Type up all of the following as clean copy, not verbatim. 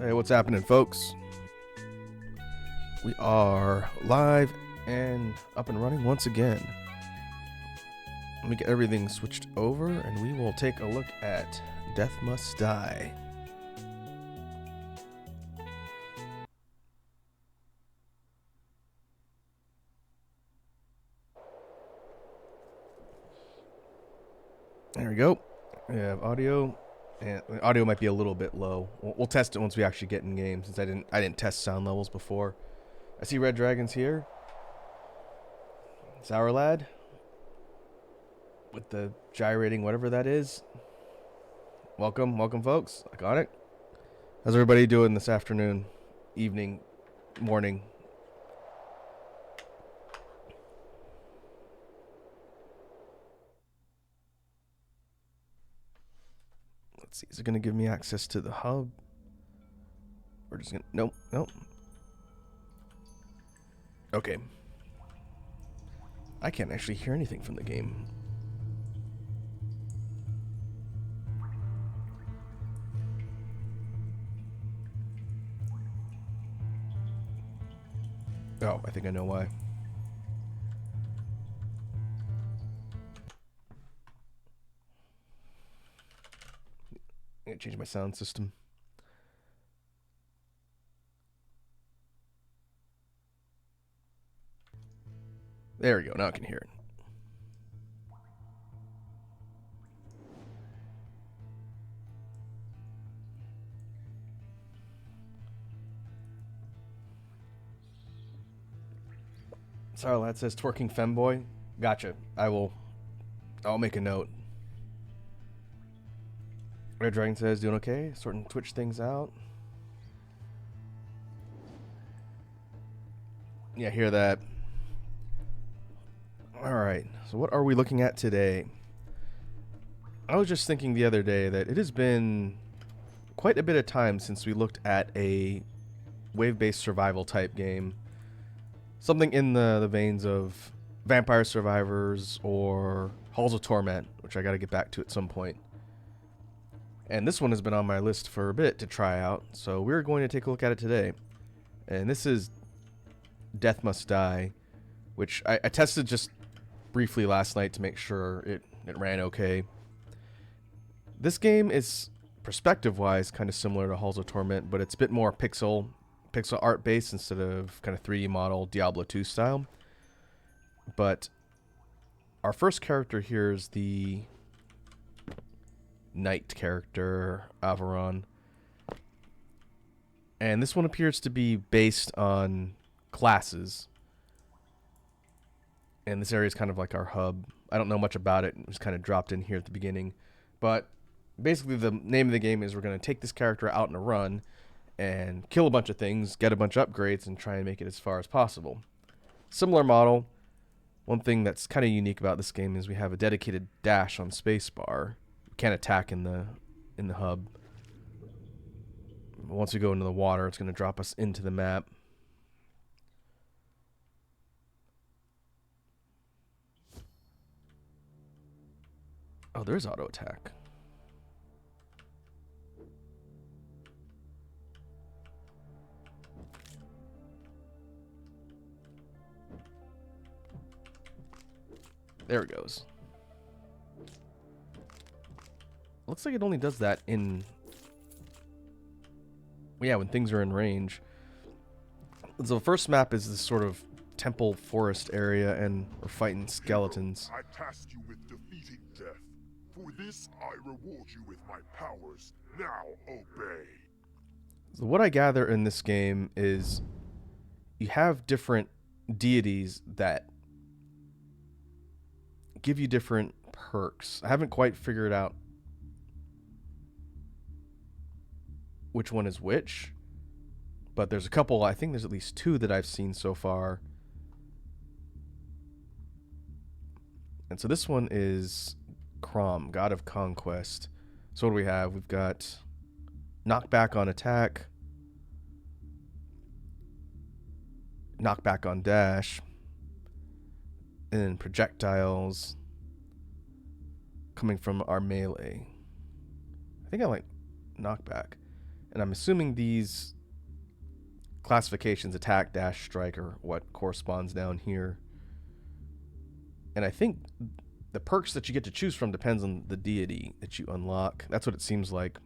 Hey, what's happening, folks? We are live and up and running once again. Let me get everything switched over and we will take a look at Death Must Die. There we go. We have audio, and audio might be a little bit low. We'll test it once we actually get in game, since I didn't test sound levels before. I see Red Dragons here. Sour Lad with the gyrating whatever that is. Welcome, folks. I got it. How's everybody doing this afternoon, evening, morning? Let's see. Is it going to give me access to the hub? We're just going to... Nope. Okay. I can't actually hear anything from the game. Oh, I think I know why. I'm going to change my sound system. There we go. Now I can hear it. Sorry, lad says twerking femboy. Gotcha. I'll make a note. Red Dragon says doing okay. Sorting Twitch things out. Yeah, hear that. Alright, so what are we looking at today? I was just thinking the other day that it has been quite a bit of time since we looked at a wave-based survival type game. Something in the veins of Vampire Survivors or Halls of Torment, which I gotta get back to at some point. And this one has been on my list for a bit to try out, so we're going to take a look at it today. And this is Death Must Die, which I tested just briefly last night to make sure it ran okay. This game is, perspective-wise, kind of similar to Halls of Torment, but it's a bit more pixel art based instead of kind of 3D model Diablo 2 style. But our first character here is the knight character, Averon. And this one appears to be based on classes. And this area is kind of like our hub. I don't know much about it. It was kind of dropped in here at the beginning. But basically the name of the game is we're going to take this character out on a run and kill a bunch of things, get a bunch of upgrades, and try and make it as far as possible. Similar model. One thing that's kind of unique about this game is we have a dedicated dash on spacebar. We can't attack in the hub. Once we go into the water, it's going to drop us into the map. Oh, there's auto attack. There it goes. Looks like it only does that in... Yeah, when things are in range. So the first map is this sort of temple forest area, and we're fighting skeletons. I tasked you with defeating death. For this, I reward you with my powers. Now obey. So what I gather in this game is you have different deities that give you different perks. I haven't quite figured out which one is which, but there's a couple. I think there's at least two that I've seen so far. And so this one is Crom, God of Conquest. So what do we have? We've got knockback on attack, knockback on dash, and then projectiles coming from our melee. I think I like knockback. And I'm assuming these classifications, attack, dash, strike, are what corresponds down here. And I think the perks that you get to choose from depends on the deity that you unlock. That's what it seems like.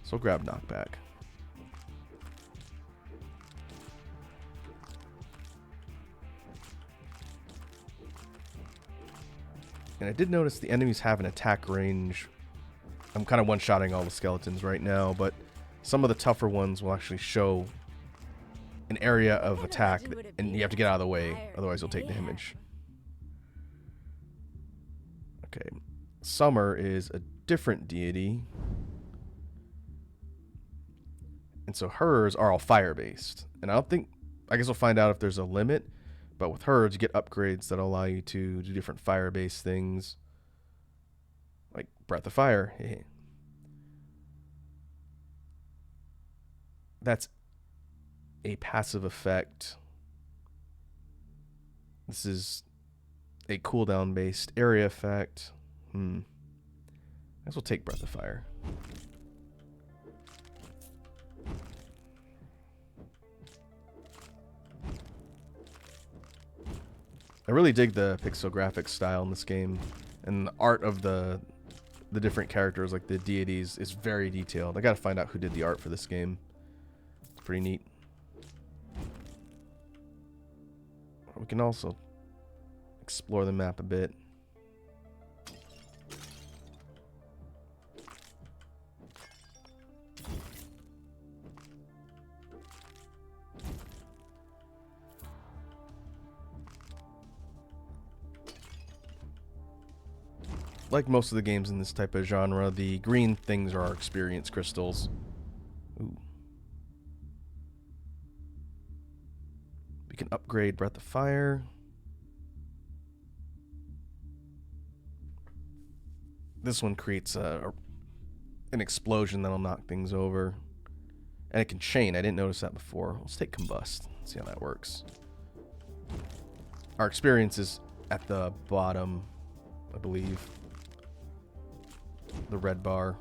So we'll grab knockback. And I did notice the enemies have an attack range. I'm kind of one-shotting all the skeletons right now, but some of the tougher ones will actually show an area of attack, and you have to get out of the way, otherwise you'll take damage. Okay, Summer is a different deity. And so hers are all fire-based. And I guess we'll find out if there's a limit. But with hers, you get upgrades that allow you to do different fire-based things. Like Breath of Fire. That's a passive effect. This is a cooldown-based area effect. I guess we'll take Breath of Fire. I really dig the pixel graphics style in this game, and the art of the different characters, like the deities, is very detailed. I gotta find out who did the art for this game. It's pretty neat. We can also explore the map a bit. Like most of the games in this type of genre, the green things are our experience crystals. Ooh. We can upgrade Breath of Fire. This one creates an explosion that'll knock things over. And it can chain. I didn't notice that before. Let's take Combust. See how that works. Our experience is at the bottom, I believe. The red bar.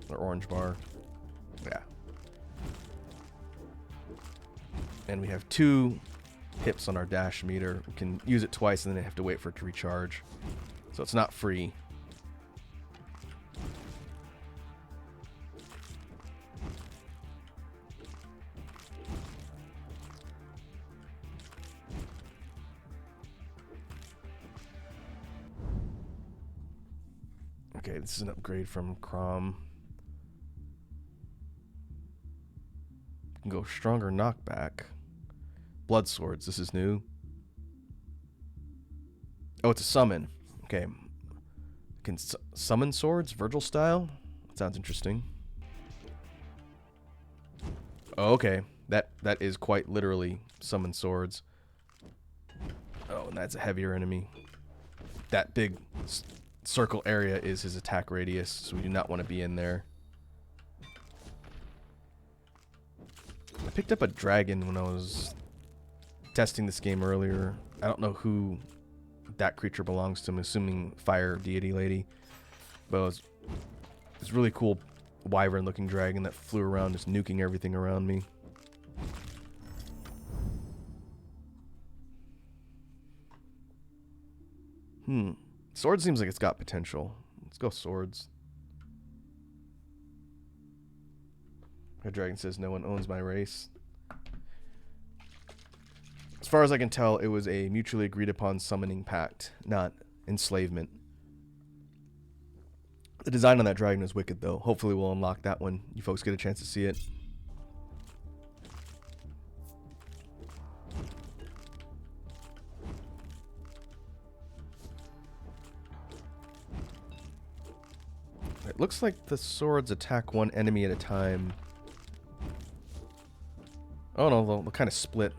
Or orange bar. Yeah. And we have 2 hips on our dash meter. We can use it twice and then have to wait for it to recharge. So it's not free. Okay, this is an upgrade from Chrom. We can go stronger knockback. Blood swords, this is new. Oh, it's a summon. Okay. Can summon swords, Virgil style? That sounds interesting. Oh, okay. That is quite literally summon swords. Oh, and that's a heavier enemy. That big circle area is his attack radius, so we do not want to be in there. I picked up a dragon when I was testing this game earlier. I don't know who that creature belongs to. I'm assuming fire deity lady. But it was really cool wyvern looking dragon that flew around just nuking everything around me. Sword seems like it's got potential. Let's go swords. The dragon says no one owns my race. As far as I can tell, it was a mutually agreed upon summoning pact, not enslavement. The design on that dragon is wicked, though. Hopefully we'll unlock that when you folks get a chance to see it. It looks like the swords attack one enemy at a time. Oh no, they'll kind of split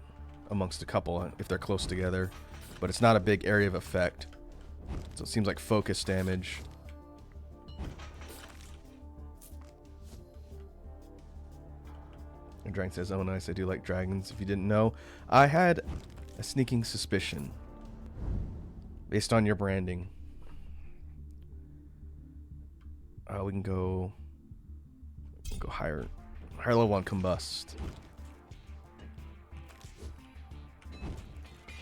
amongst a couple if they're close together. But it's not a big area of effect. So it seems like focus damage. And Dragon says, oh nice, I do like dragons. If you didn't know, I had a sneaking suspicion. Based on your branding. We can go Go higher level on Combust.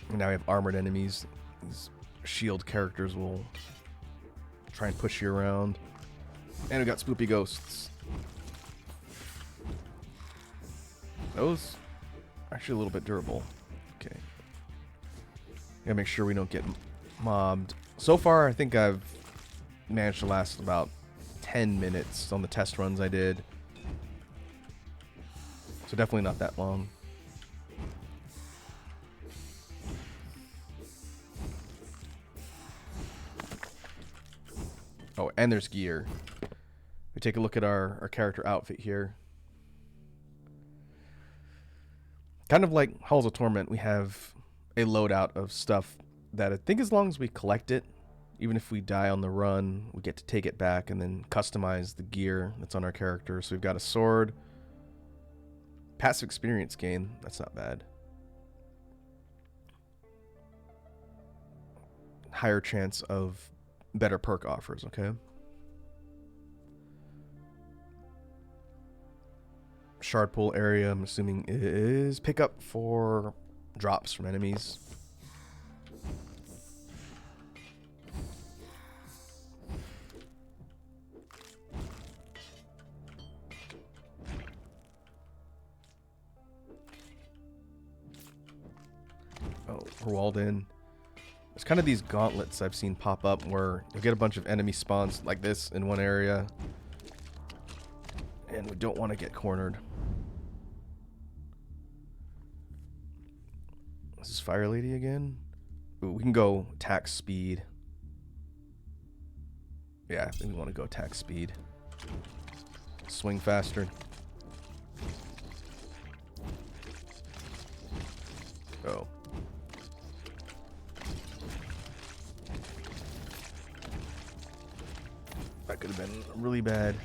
And now we have armored enemies. These shield characters will try and push you around. And we got spoopy ghosts. Those are actually a little bit durable. Okay. Gotta make sure we don't get mobbed. So far, I think I've managed to last about 10 minutes on the test runs I did. So definitely not that long. Oh, and there's gear. We take a look at our character outfit here. Kind of like Halls of Torment, we have a loadout of stuff that I think as long as we collect it, even if we die on the run, we get to take it back and then customize the gear that's on our character. So we've got a sword. Passive experience gain. That's not bad. Higher chance of better perk offers, okay? Shard pool area, I'm assuming, is pickup for drops from enemies. Oh, we're walled in. There's kind of these gauntlets I've seen pop up where you'll get a bunch of enemy spawns like this in one area. And we don't want to get cornered. This is Fire Lady again. Ooh, we can go attack speed. Yeah, I think we want to go attack speed. Swing faster. Oh. That could have been really bad.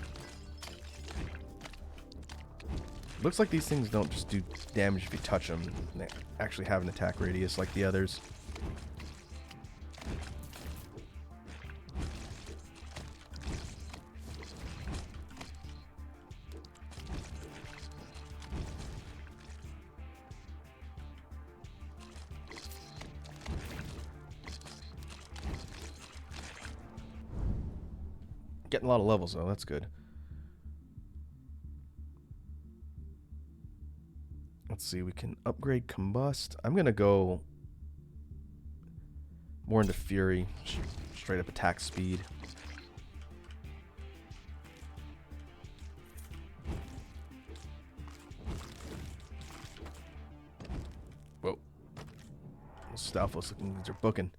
Looks like these things don't just do damage if you touch them. They actually have an attack radius like the others. Getting a lot of levels though, that's good. Let's see, we can upgrade Combust. I'm gonna go more into Fury, straight up attack speed. Whoa. Stalfos looking, these are booking.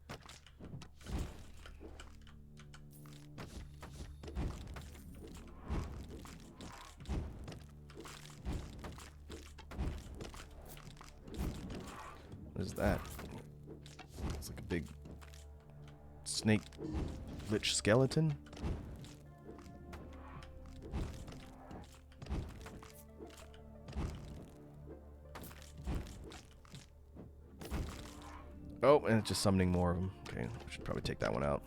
What is that? It's like a big snake lich skeleton. Oh, and it's just summoning more of them. Okay, we should probably take that one out.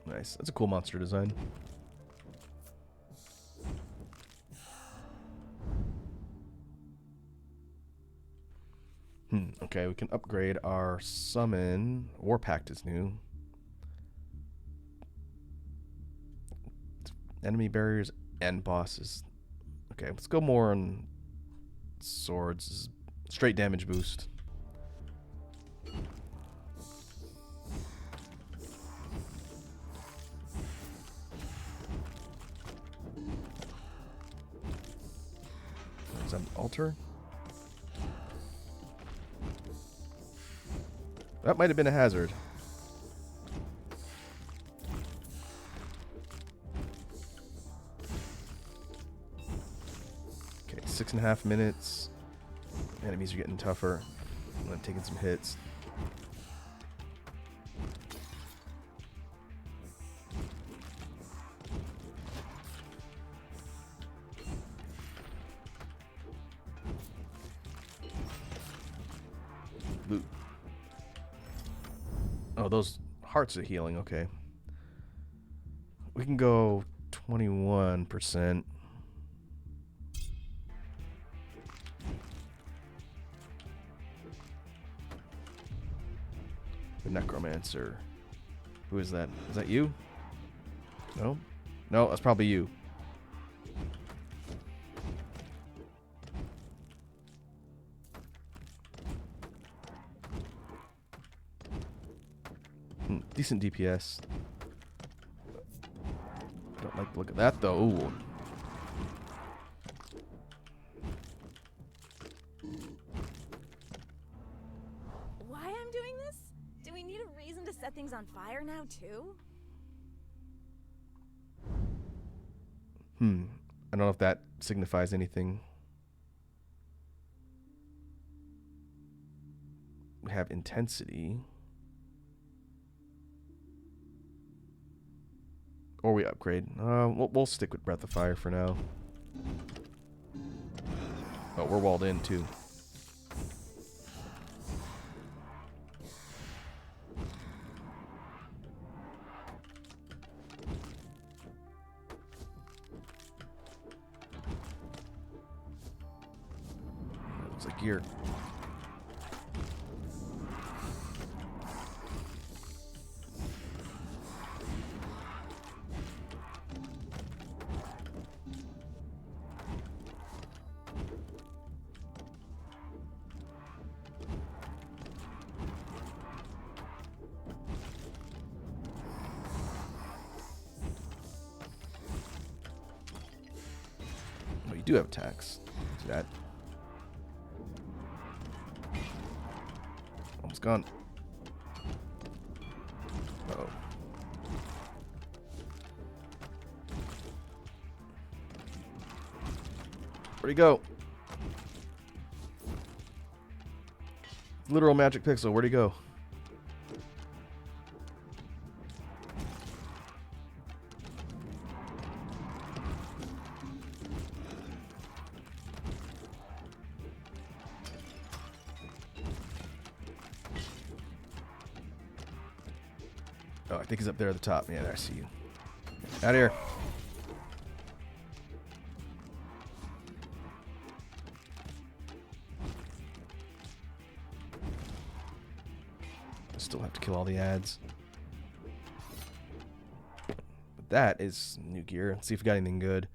Nice. That's a cool monster design. Okay, we can upgrade our summon. Warpact is new. Enemy barriers and bosses. Okay, let's go more on swords. Straight damage boost. Is that an altar? That might have been a hazard. Okay, 6.5 minutes. Enemies are getting tougher. I'm taking some hits. Loot. Oh, those hearts are healing. Okay. We can go 21%. The Necromancer. Who is that? Is that you? No? No, that's probably you. Decent DPS. Don't like the look at that though. Ooh. Why I'm doing this? Do we need a reason to set things on fire now, too? I don't know if that signifies anything. We have intensity. Or we upgrade. We'll stick with Breath of Fire for now. Oh, we're walled in too. Looks like gear. Oh, you do have attacks. See that? Almost gone. Uh-oh. Where'd he go? Literal magic pixel. Where'd he go? Oh, I think he's up there at the top. Yeah, there, I see you. Out of here. Still have to kill all the ads. But that is new gear. Let's see if we got anything good.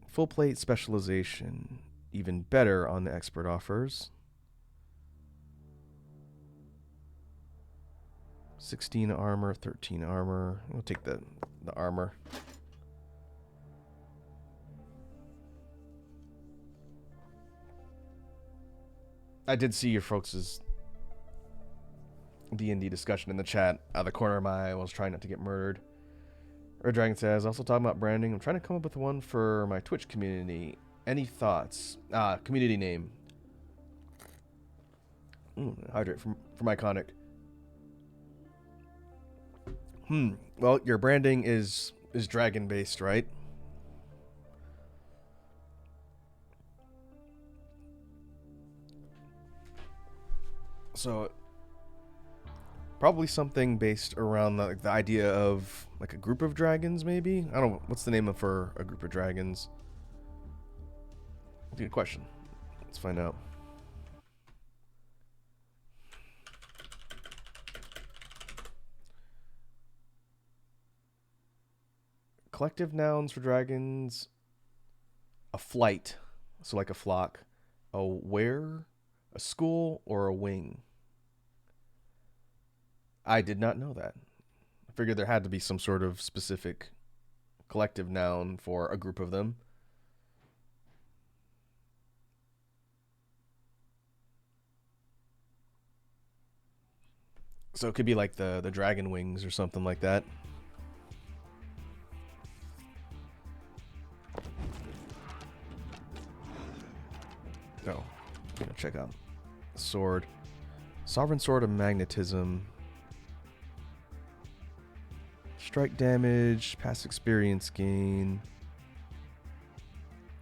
Full plate specialization. Even better on the expert offers. 16 armor, 13 armor. We'll take the armor. I did see your folks' D&D discussion in the chat. Out of the corner of my eye, I was trying not to get murdered. Red Dragon says, also talking about branding. I'm trying to come up with one for my Twitch community. Any thoughts? Community name. Hydrate from Iconic. Well, your branding is dragon based, right? So probably something based around the idea of like a group of dragons, maybe. I don't know what's the name for a group of dragons. Good question. Let's find out. Collective nouns for dragons. A flight, so like a flock. A where, a school, or a wing. I did not know that. I figured there had to be some sort of specific collective noun for a group of them. So it could be like the dragon wings or something like that. Oh, check out sword. Sovereign Sword of Magnetism. Strike damage, past experience gain.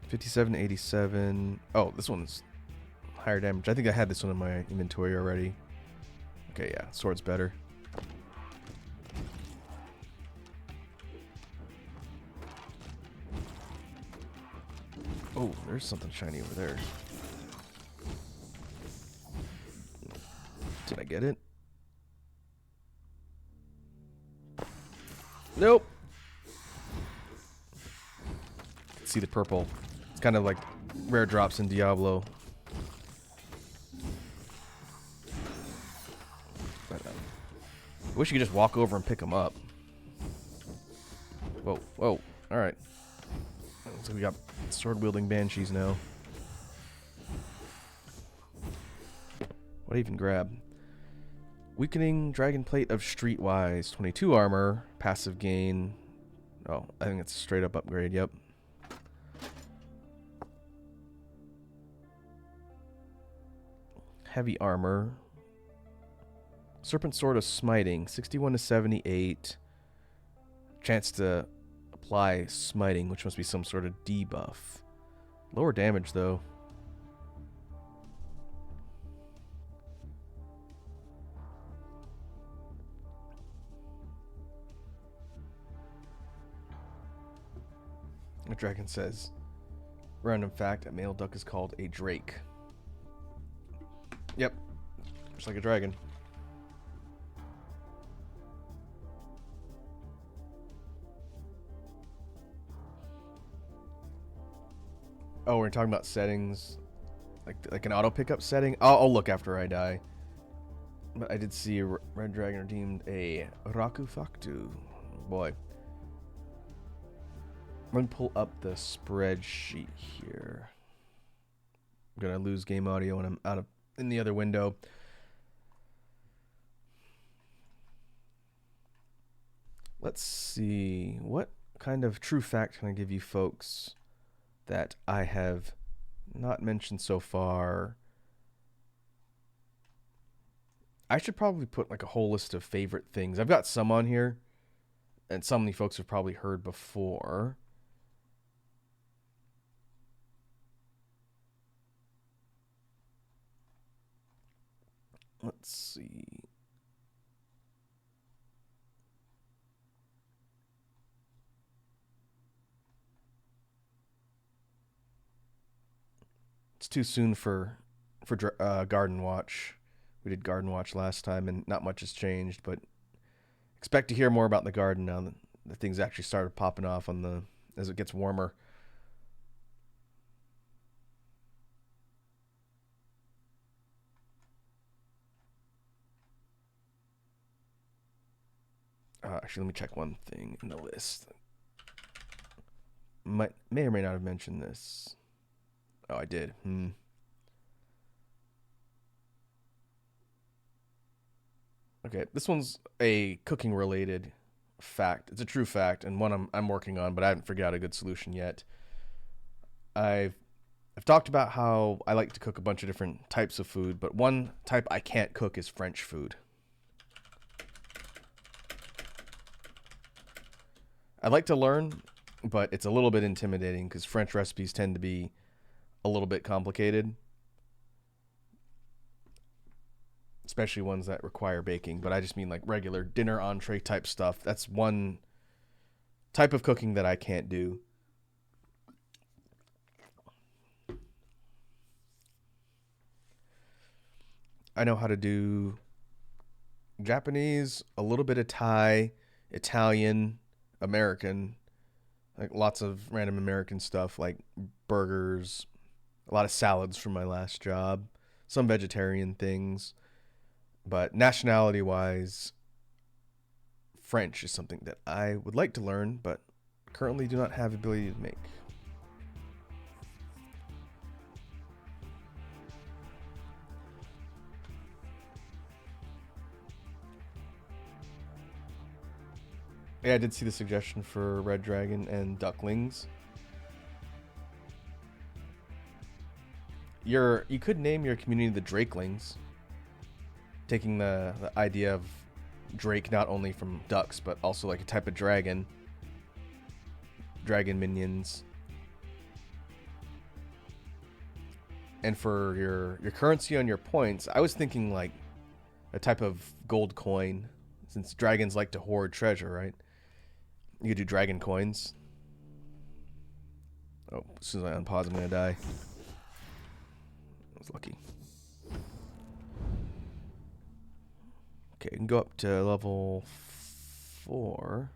5787. Oh, this one's higher damage. I think I had this one in my inventory already. Okay, yeah, sword's better. Oh, there's something shiny over there. Did I get it? Nope. See the purple. It's kind of like rare drops in Diablo. But, I wish you could just walk over and pick them up. Whoa, whoa. Alright. So we got sword-wielding banshees now. What do I even grab? Weakening Dragon Plate of Streetwise. 22 armor. Passive gain. Oh, I think it's a straight up upgrade, yep. Heavy armor. Serpent Sword of Smiting. 61 to 78. Chance to apply smiting, which must be some sort of debuff. Lower damage, though. The dragon says, random fact, a male duck is called a drake. Yep, just like a dragon. Oh, we're talking about settings, like an auto pickup setting. I'll look after I die. But I did see Red Dragon redeemed a Rakufaktu. Boy. Let me pull up the spreadsheet here. I'm gonna lose game audio when I'm out of in the other window. Let's see, what kind of true fact can I give you folks that I have not mentioned so far? I should probably put like a whole list of favorite things. I've got some on here, and some of you folks have probably heard before. Let's see. It's too soon for Garden Watch. We did Garden Watch last time, and not much has changed. But expect to hear more about the garden now that the things actually started popping off on the as it gets warmer. Actually, let me check one thing in the list. May or may not have mentioned this. Oh, I did. Okay, this one's a cooking related fact. It's a true fact, and one I'm working on, but I haven't figured out a good solution yet. I've talked about how I like to cook a bunch of different types of food, but one type I can't cook is French food. I'd like to learn, but it's a little bit intimidating because French recipes tend to be a little bit complicated, especially ones that require baking. But I just mean like regular dinner entree type stuff. That's one type of cooking that I can't do. I know how to do Japanese, a little bit of Thai, Italian, American, like lots of random American stuff like burgers, a lot of salads from my last job, some vegetarian things. But nationality wise, French is something that I would like to learn, but currently do not have the ability to make. Yeah, I did see the suggestion for Red Dragon and Ducklings. You could name your community the Drakelings, taking the idea of Drake not only from ducks, but also like a type of dragon. Dragon minions. And for your currency on your points, I was thinking like a type of gold coin, since dragons like to hoard treasure, right? You could do dragon coins. Oh, as soon as I unpause, I'm gonna die. I was lucky. Okay, you can go up to level 4.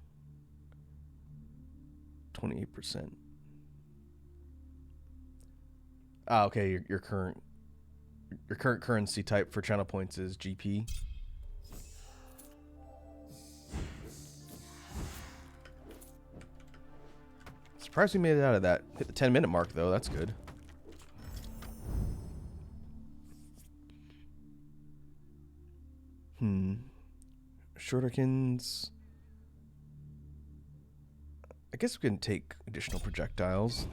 28%. Ah, okay. Your current currency type for channel points is GP. Surprised we made it out of that. Hit the 10-minute mark though. That's good. Shurikens. I guess we can take additional projectiles.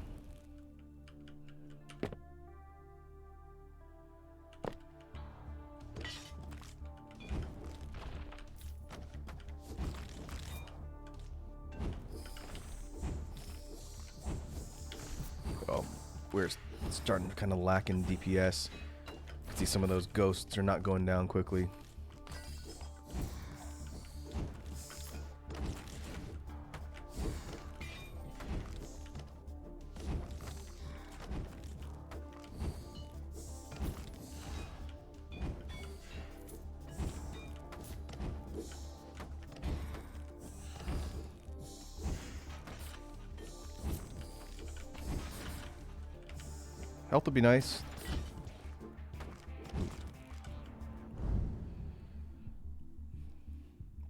Oh, we're starting to kind of lack in DPS. See, some of those ghosts are not going down quickly. Health would be nice.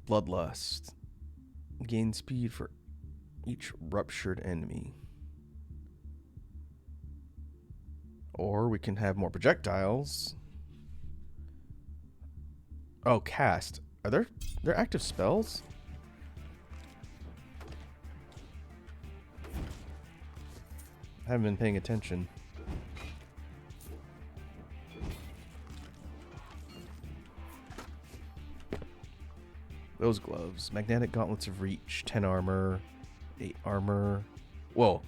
Bloodlust. Gain speed for each ruptured enemy. Or we can have more projectiles. Oh, cast. Are there active spells? I haven't been paying attention. Those gloves. Magnetic gauntlets of reach. 10 armor. 8 armor. Whoa.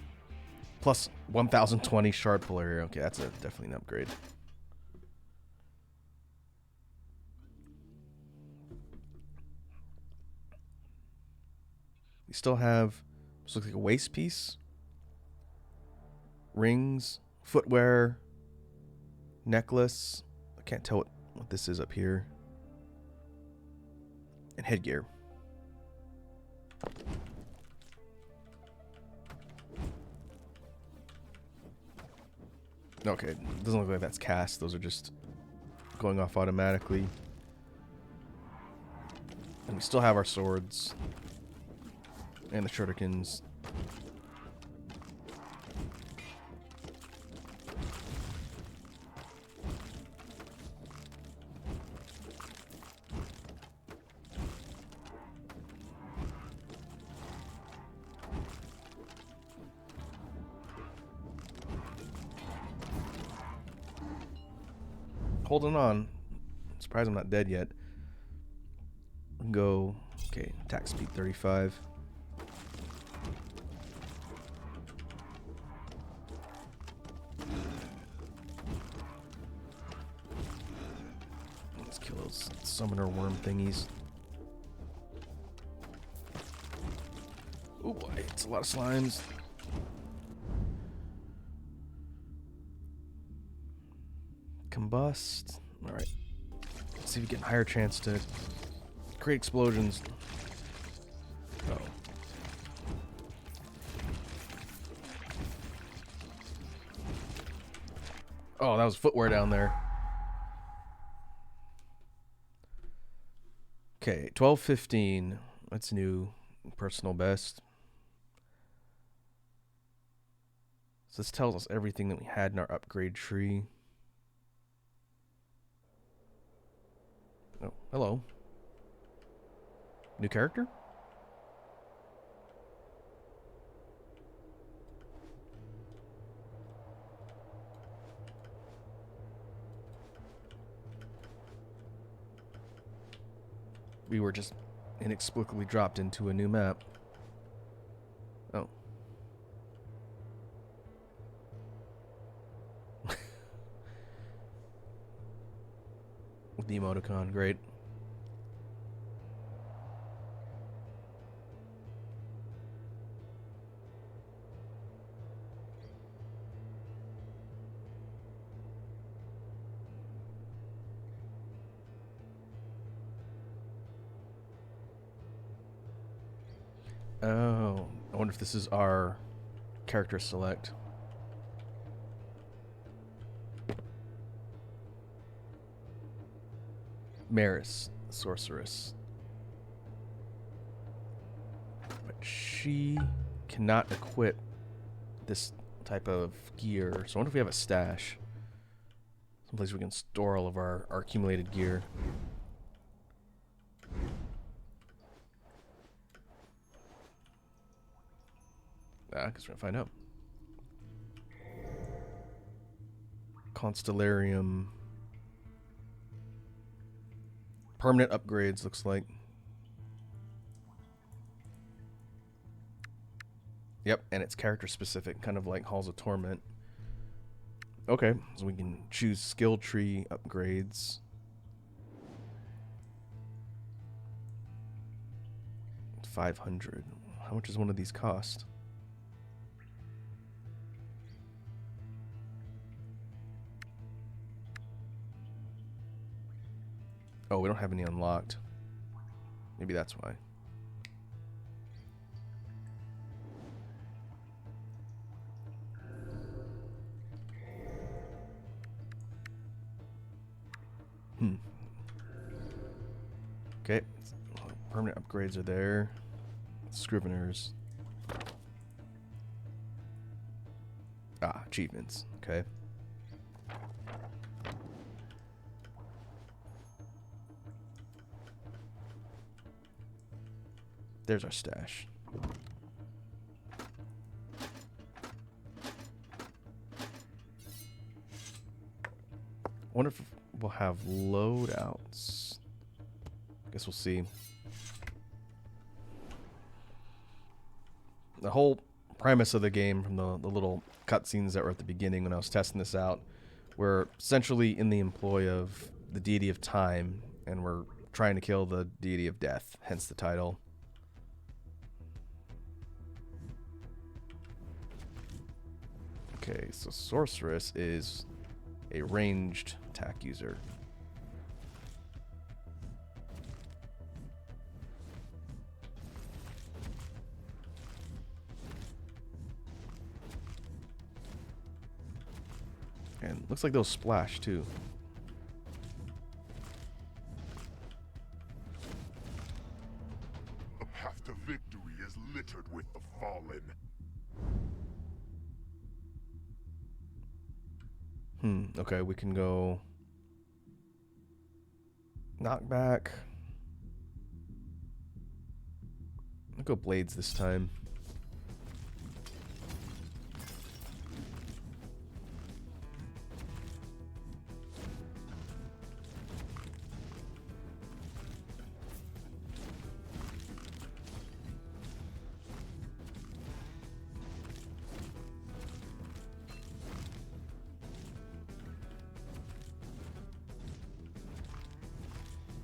Plus 1020 shard pull area. Okay, that's definitely an upgrade. We still have, this looks like a waist piece. Rings. Footwear. Necklace. I can't tell what this is up here. And headgear. Okay, doesn't look like that's cast. Those are just going off automatically. And we still have our swords. And the shurikens. Holding on. Surprised I'm not dead yet. Go. Okay, attack speed 35. Let's kill those summoner worm thingies. Oh boy, it's a lot of slimes. Combust. Alright. Let's see if we get a higher chance to create explosions. Oh. Oh, that was footwear down there. Okay, 1215. That's new. Personal best. So this tells us everything that we had in our upgrade tree. Oh, hello. New character? We were just inexplicably dropped into a new map. Oh. The emoticon, great. Oh, I wonder if this is our character select. Maris, sorceress. But she cannot equip this type of gear. So I wonder if we have a stash. Someplace we can store all of our accumulated gear. I guess we're gonna find out. Constellarium. Permanent upgrades, looks like. Yep, and it's character specific, kind of like Halls of Torment. Okay, so we can choose skill tree upgrades. $500. How much does one of these cost? Oh, we don't have any unlocked. Maybe that's why. Okay. Permanent upgrades are there. Scriveners. Ah, achievements. Okay. There's our stash. Wonder if we'll have loadouts. Guess we'll see. The whole premise of the game, from the little cutscenes that were at the beginning when I was testing this out, we're essentially in the employ of the deity of time, and we're trying to kill the deity of death, hence the title. Okay, so Sorceress is a ranged attack user. And looks like they'll splash too. The path to victory is littered with the fallen. Okay, we can go knockback. I'll go blades this time.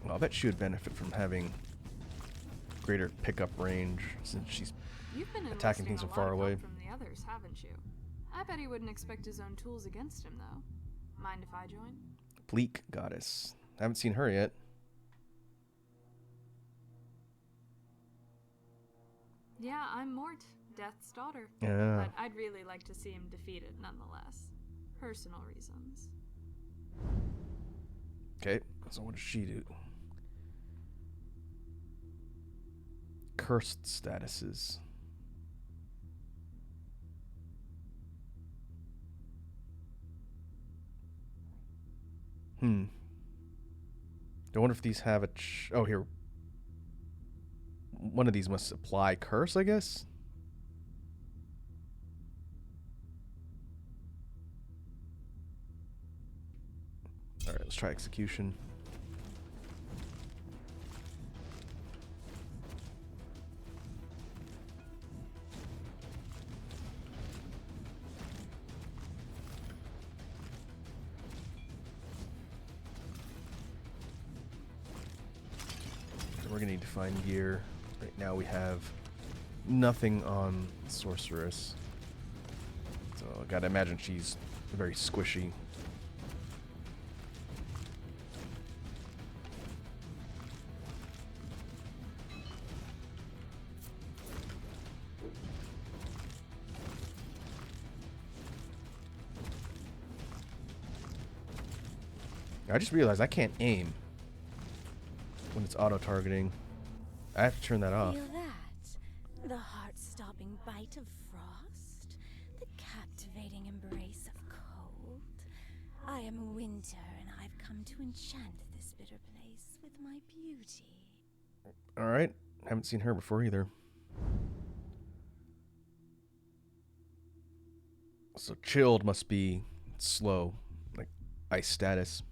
Well, I bet she would benefit from having greater pickup range since she's You've been attacking things from enlisting a far lot of away. help from the others, haven't you? I bet he wouldn't expect his own tools against him, though. Mind if I join? Bleak Goddess. Haven't seen her yet. Yeah, I'm Mort, Death's daughter. Yeah. But I'd really like to see him defeated nonetheless. Personal reasons. Okay, so what does she do? Cursed statuses. I wonder if these have a... oh, here. One of these must apply curse, I guess? Alright, let's try execution. we're gonna need to find gear. Right now we have nothing on Sorceress. So I gotta imagine she's very squishy. I just realized I can't aim when it's auto-targeting. I have to turn that off. Feel that? The heart-stopping bite of frost? The captivating embrace of cold? I am winter, and I've come to enchant this bitter place with my beauty. Alright. Haven't seen her before either. So chilled must be slow, like ice status.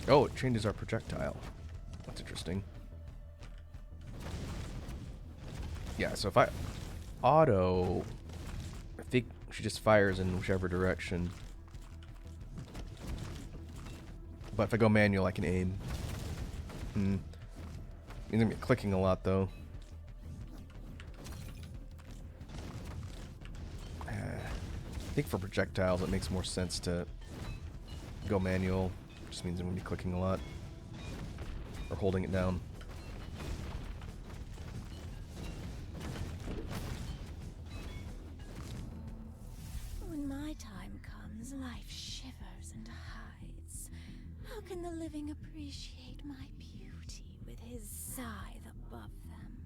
Oh, it changes our projectile. That's interesting. Yeah, so if I auto, I think she just fires in whichever direction. But if I go manual, I can aim. Means I'm gonna be clicking a lot though. I think for projectiles, it makes more sense to go manual. Just means I'm gonna be clicking a lot or holding it down. When my time comes, life shivers and hides. How can the living appreciate my beauty with his scythe above them?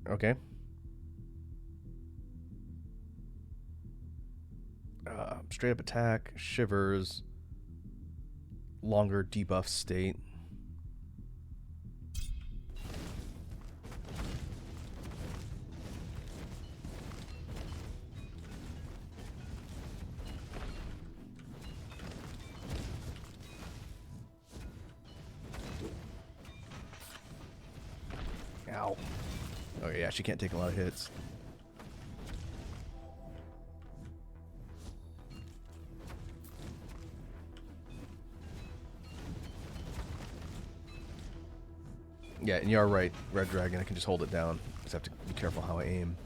Okay. Straight up attack, shivers, longer debuff state. Ow. Oh yeah, she can't take a lot of hits. Yeah, and you are right, Red Dragon. I can just hold it down. Just have to be careful how I aim.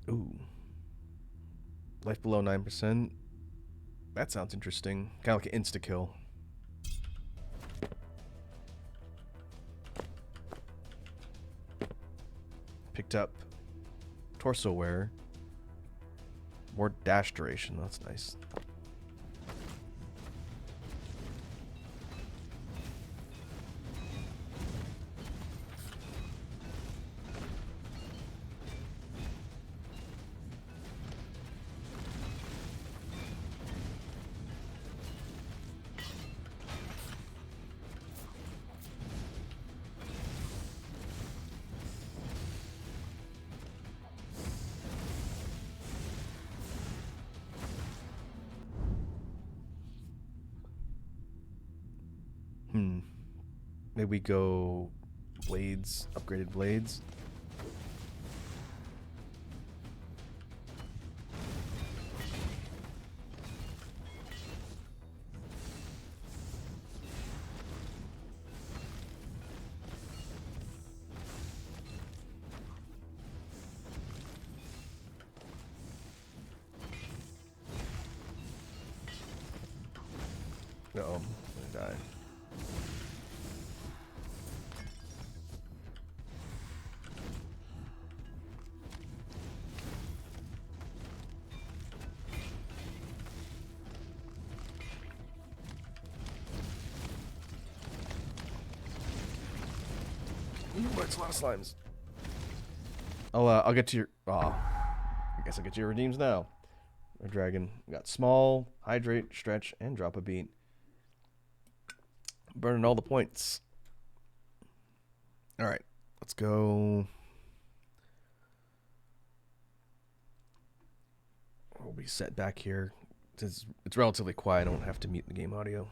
Ooh. Life below 9%. That sounds interesting. Kind of like an insta-kill. Picked up torso wear. More dash duration. That's nice. Maybe we go blades, upgraded blades. Uh-oh, I'm gonna die. Ooh, that's a lot of slimes. I'll get to your. I guess I'll get to your redeems now. Red Dragon. We got small, hydrate, stretch, and drop a beat. Burning all the points. All right, let's go. We'll be set back here. It's relatively quiet. I don't have to mute the game audio.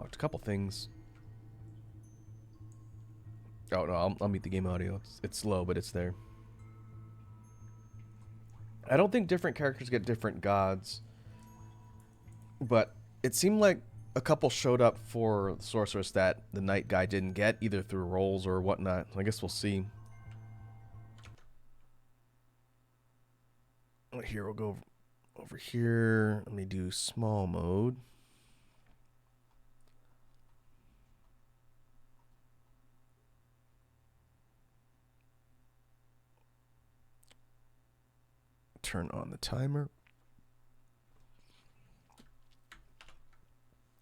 unlocked a couple things. Oh no, I'll mute the game audio. It's slow, but it's there. I don't think different characters get different gods, but it seemed like a couple showed up for the sorceress that the knight guy didn't get, either through rolls or whatnot. I guess we'll see. Here, we'll go over here. Let me do small mode. Turn on the timer.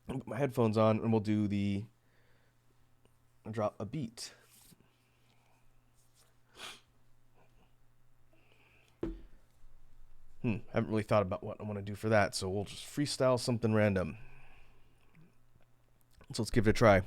Put my headphones on and we'll do the drop a beat. Haven't really thought about what I want to do for that, so we'll just freestyle something random. So let's give it a try.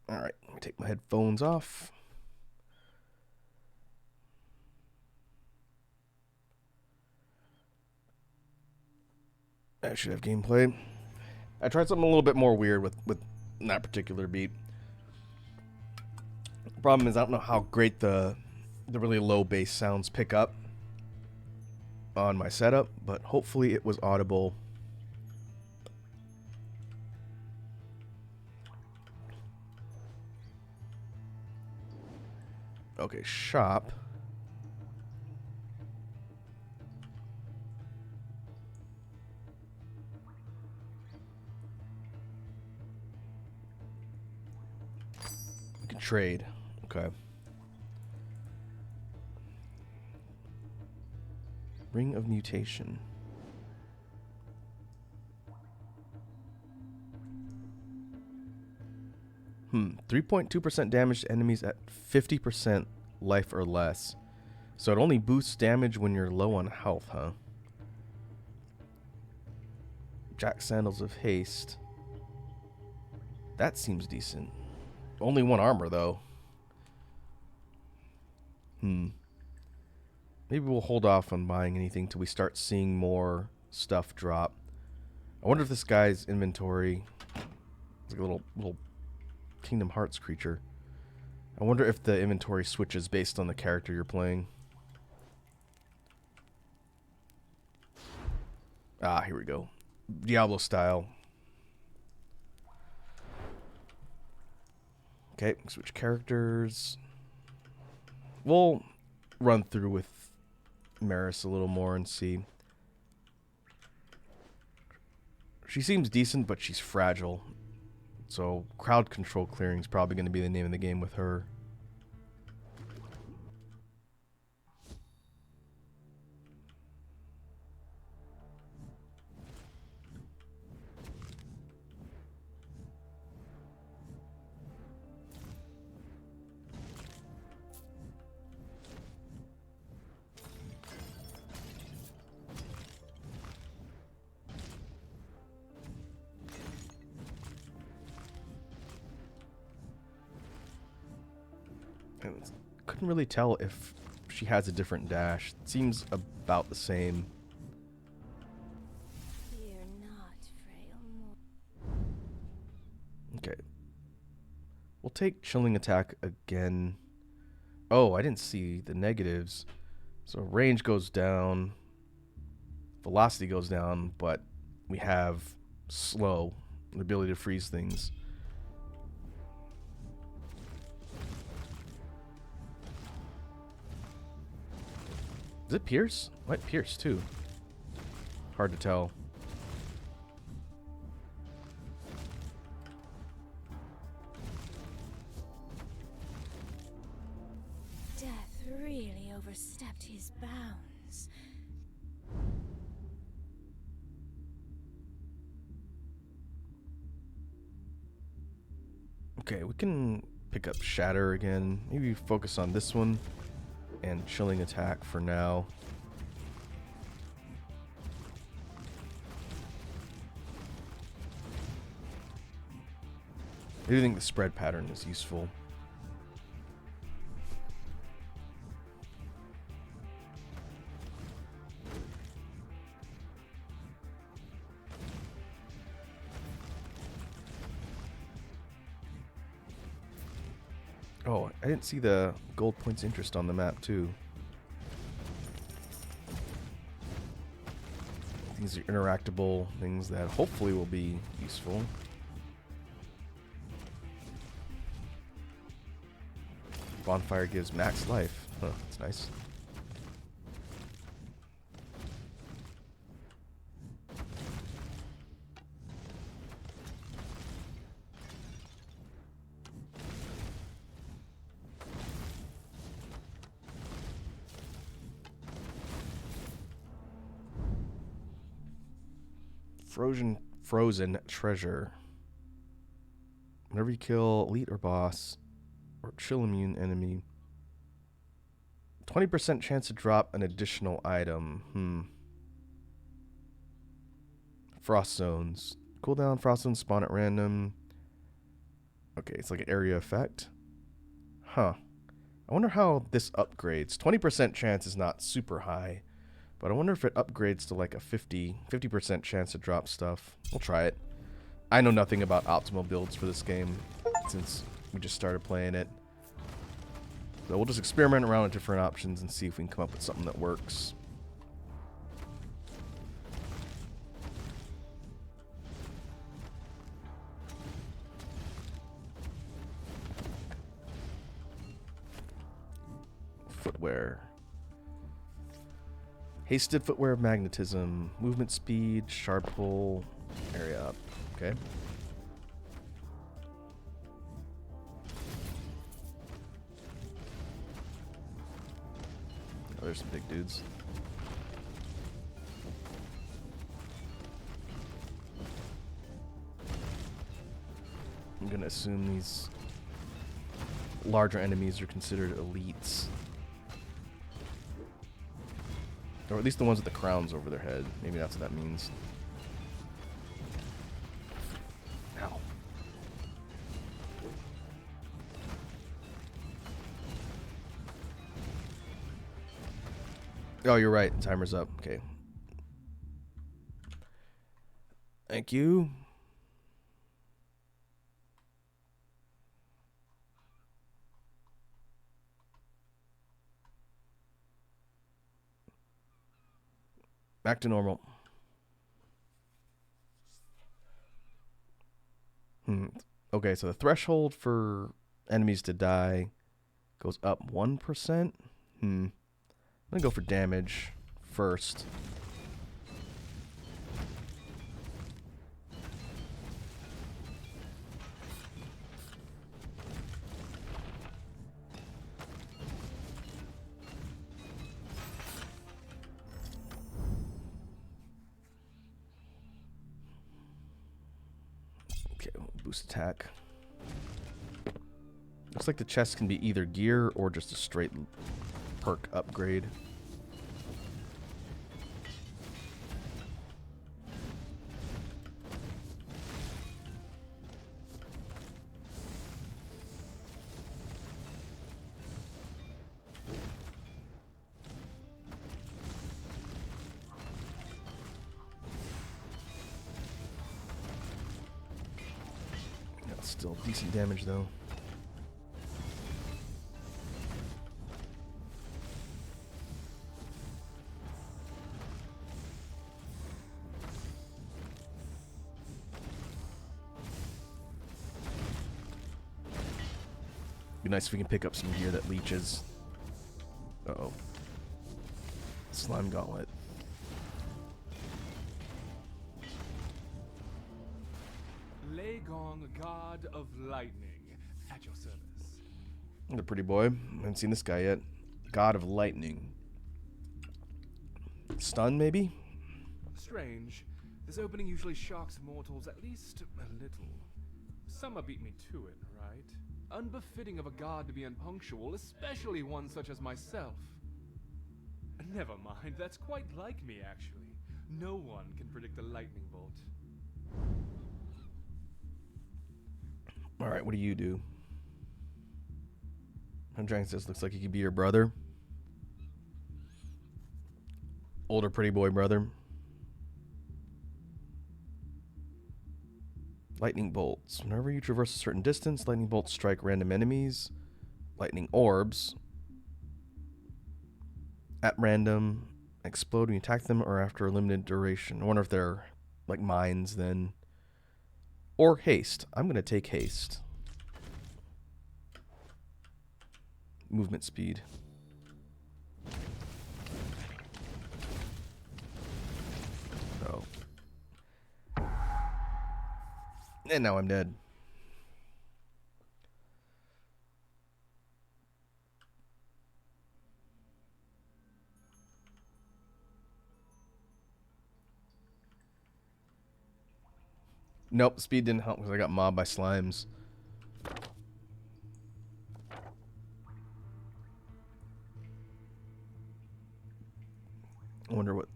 All right, let me take my headphones off. I should have gameplay. I tried something a little bit more weird with that particular beat. The problem is I don't know how great the really low bass sounds pick up on my setup, but hopefully it was audible. Okay, shop. We can trade. Okay. Ring of Mutation. 3.2% damage to enemies at 50% life or less. So it only boosts damage when you're low on health, huh? Jack Sandals of Haste. That seems decent. Only one armor, though. Maybe we'll hold off on buying anything till we start seeing more stuff drop. I wonder if this guy's inventory is like a little Kingdom Hearts creature. I wonder if the inventory switches based on the character you're playing. Ah, here we go. Diablo style. Okay, switch characters. We'll run through with Maris a little more and see. She seems decent, but she's fragile. So crowd control clearing is probably going to be the name of the game with her. Couldn't really tell if she has a different dash. It seems about the same. Fear not, frail mortal. Okay. We'll take Chilling Attack again. Oh, I didn't see the negatives. So range goes down. Velocity goes down, but we have slow, the ability to freeze things. Is it Pierce? Might Pierce too. Hard to tell. Death really overstepped his bounds. Okay, we can pick up Shatter again. Maybe focus on this one and Chilling Attack for now. I do think the spread pattern is useful. Oh, I didn't see the gold points interest on the map too. These are interactable things that hopefully will be useful. Bonfire gives max life. Huh, that's nice. Frozen treasure. Whenever you kill elite or boss or chill immune enemy, 20% chance to drop an additional item. Frost zones. Cooldown, frost zones spawn at random. Okay, it's like an area effect. Huh. I wonder how this upgrades. 20% chance is not super high, but I wonder if it upgrades to like a 50% chance to drop stuff. We'll try it. I know nothing about optimal builds for this game since we just started playing it. So we'll just experiment around with different options and see if we can come up with something that works. Footwear. Hasted footwear of magnetism. Movement speed, sharp pull, area up. Okay. Oh, there's some big dudes. I'm gonna assume these larger enemies are considered elites. Or at least the ones with the crowns over their head. Maybe that's what that means. Ow. Oh, you're right. Timer's up. Okay. Thank you. Back to normal. Okay, so the threshold for enemies to die goes up 1%. I'm gonna go for damage first. Okay, boost attack. Looks like the chest can be either gear or just a straight perk upgrade. Still decent damage though. Be nice if we can pick up some gear that leeches. Uh-oh. Slime gauntlet. Legong, god of lightning, at your service. The pretty boy. I haven't seen this guy yet. God of lightning. Stun, maybe? Strange. This opening usually shocks mortals at least a little. Some beat me to it, right? Unbefitting of a god to be unpunctual, especially one such as myself. Never mind, that's quite like me, actually. No one can predict a lightning bolt. Alright, what do you do? Dragon says looks like he could be your brother. Older pretty boy brother. Lightning bolts. Whenever you traverse a certain distance, lightning bolts strike random enemies. Lightning orbs. At random. Explode when you attack them or after a limited duration. I wonder if they're like mines then. Or haste. I'm going to take haste. Movement speed. Oh. And now I'm dead. Nope, speed didn't help because I got mobbed by slimes. I wonder what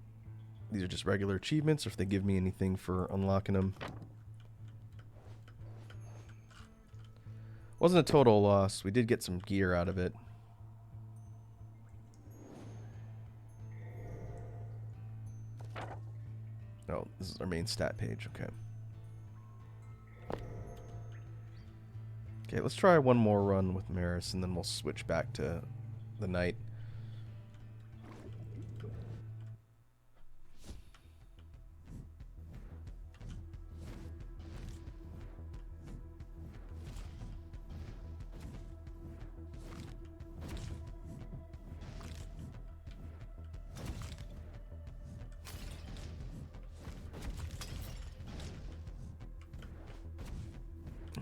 these are, just regular achievements, or if they give me anything for unlocking them. Wasn't a total loss. We did get some gear out of it. Oh, this is our main stat page. Okay. Okay, let's try one more run with Maris, and then we'll switch back to the knight.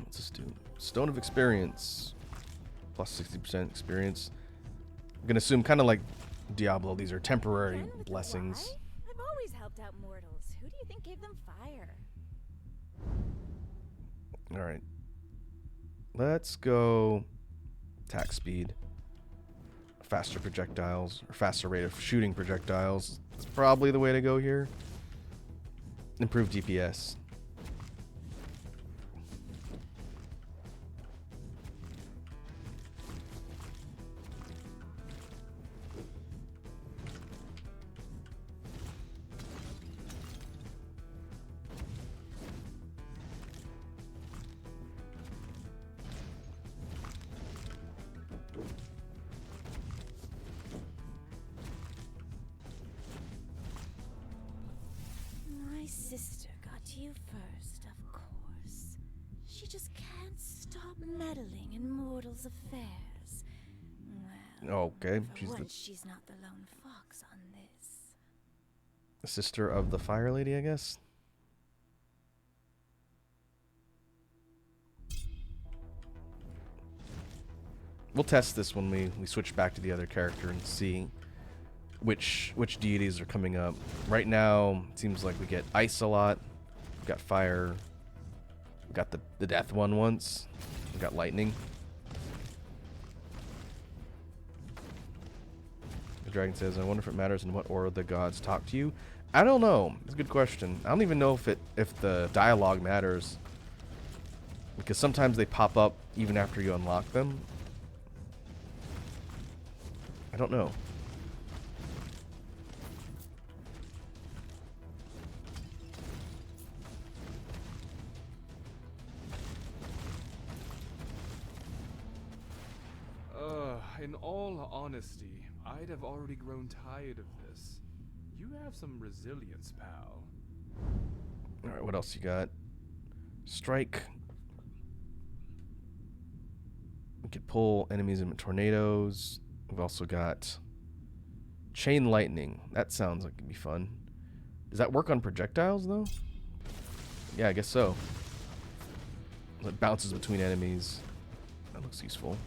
Let's just do Stone of Experience. Plus 60% experience. I'm going to assume, kind of like Diablo, these are temporary Again with the blessings. why? I've always helped out mortals. Who do you think gave them fire? Alright. Let's go attack speed. Faster projectiles, or faster rate of shooting projectiles. That's probably the way to go here. Improve DPS. My sister got to you first, of course. She just can't stop meddling in mortals' affairs. Well, Okay, for she's once, she's not the lone fox on this. the sister of the Fire Lady, I guess. We'll test this when we switch back to the other character and see which deities are coming up. Right now, it seems like we get ice a lot. We've got fire. We got the death one once. We got lightning. The dragon says, "I wonder if it matters in what order the gods talk to you." I don't know. It's a good question. I don't even know if the dialogue matters, because sometimes they pop up even after you unlock them. I don't know. In all honesty, I'd have already grown tired of this. You have some resilience, pal. Alright, what else you got? Strike. We could pull enemies in tornadoes. We've also got chain lightning. That sounds like it'd be fun. Does that work on projectiles, though? Yeah, I guess so. It bounces between enemies. That looks useful.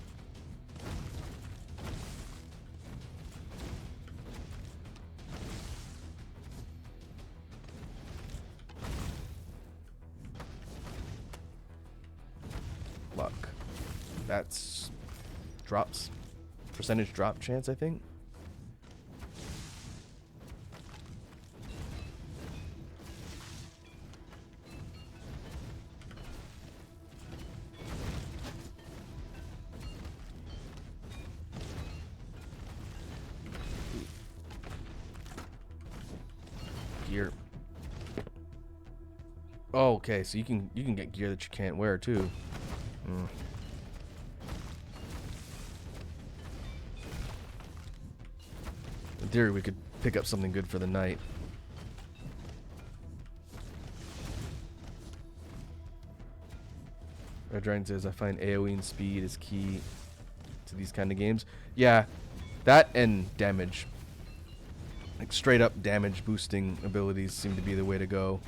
Luck. That's drops. Percentage drop chance, I think. Gear. Oh, okay, so you can get gear that you can't wear too. In theory, we could pick up something good for the night. Red Dragon says, I find AoE and speed is key to these kind of games. Yeah, that and damage. Like straight up damage boosting abilities seem to be the way to go.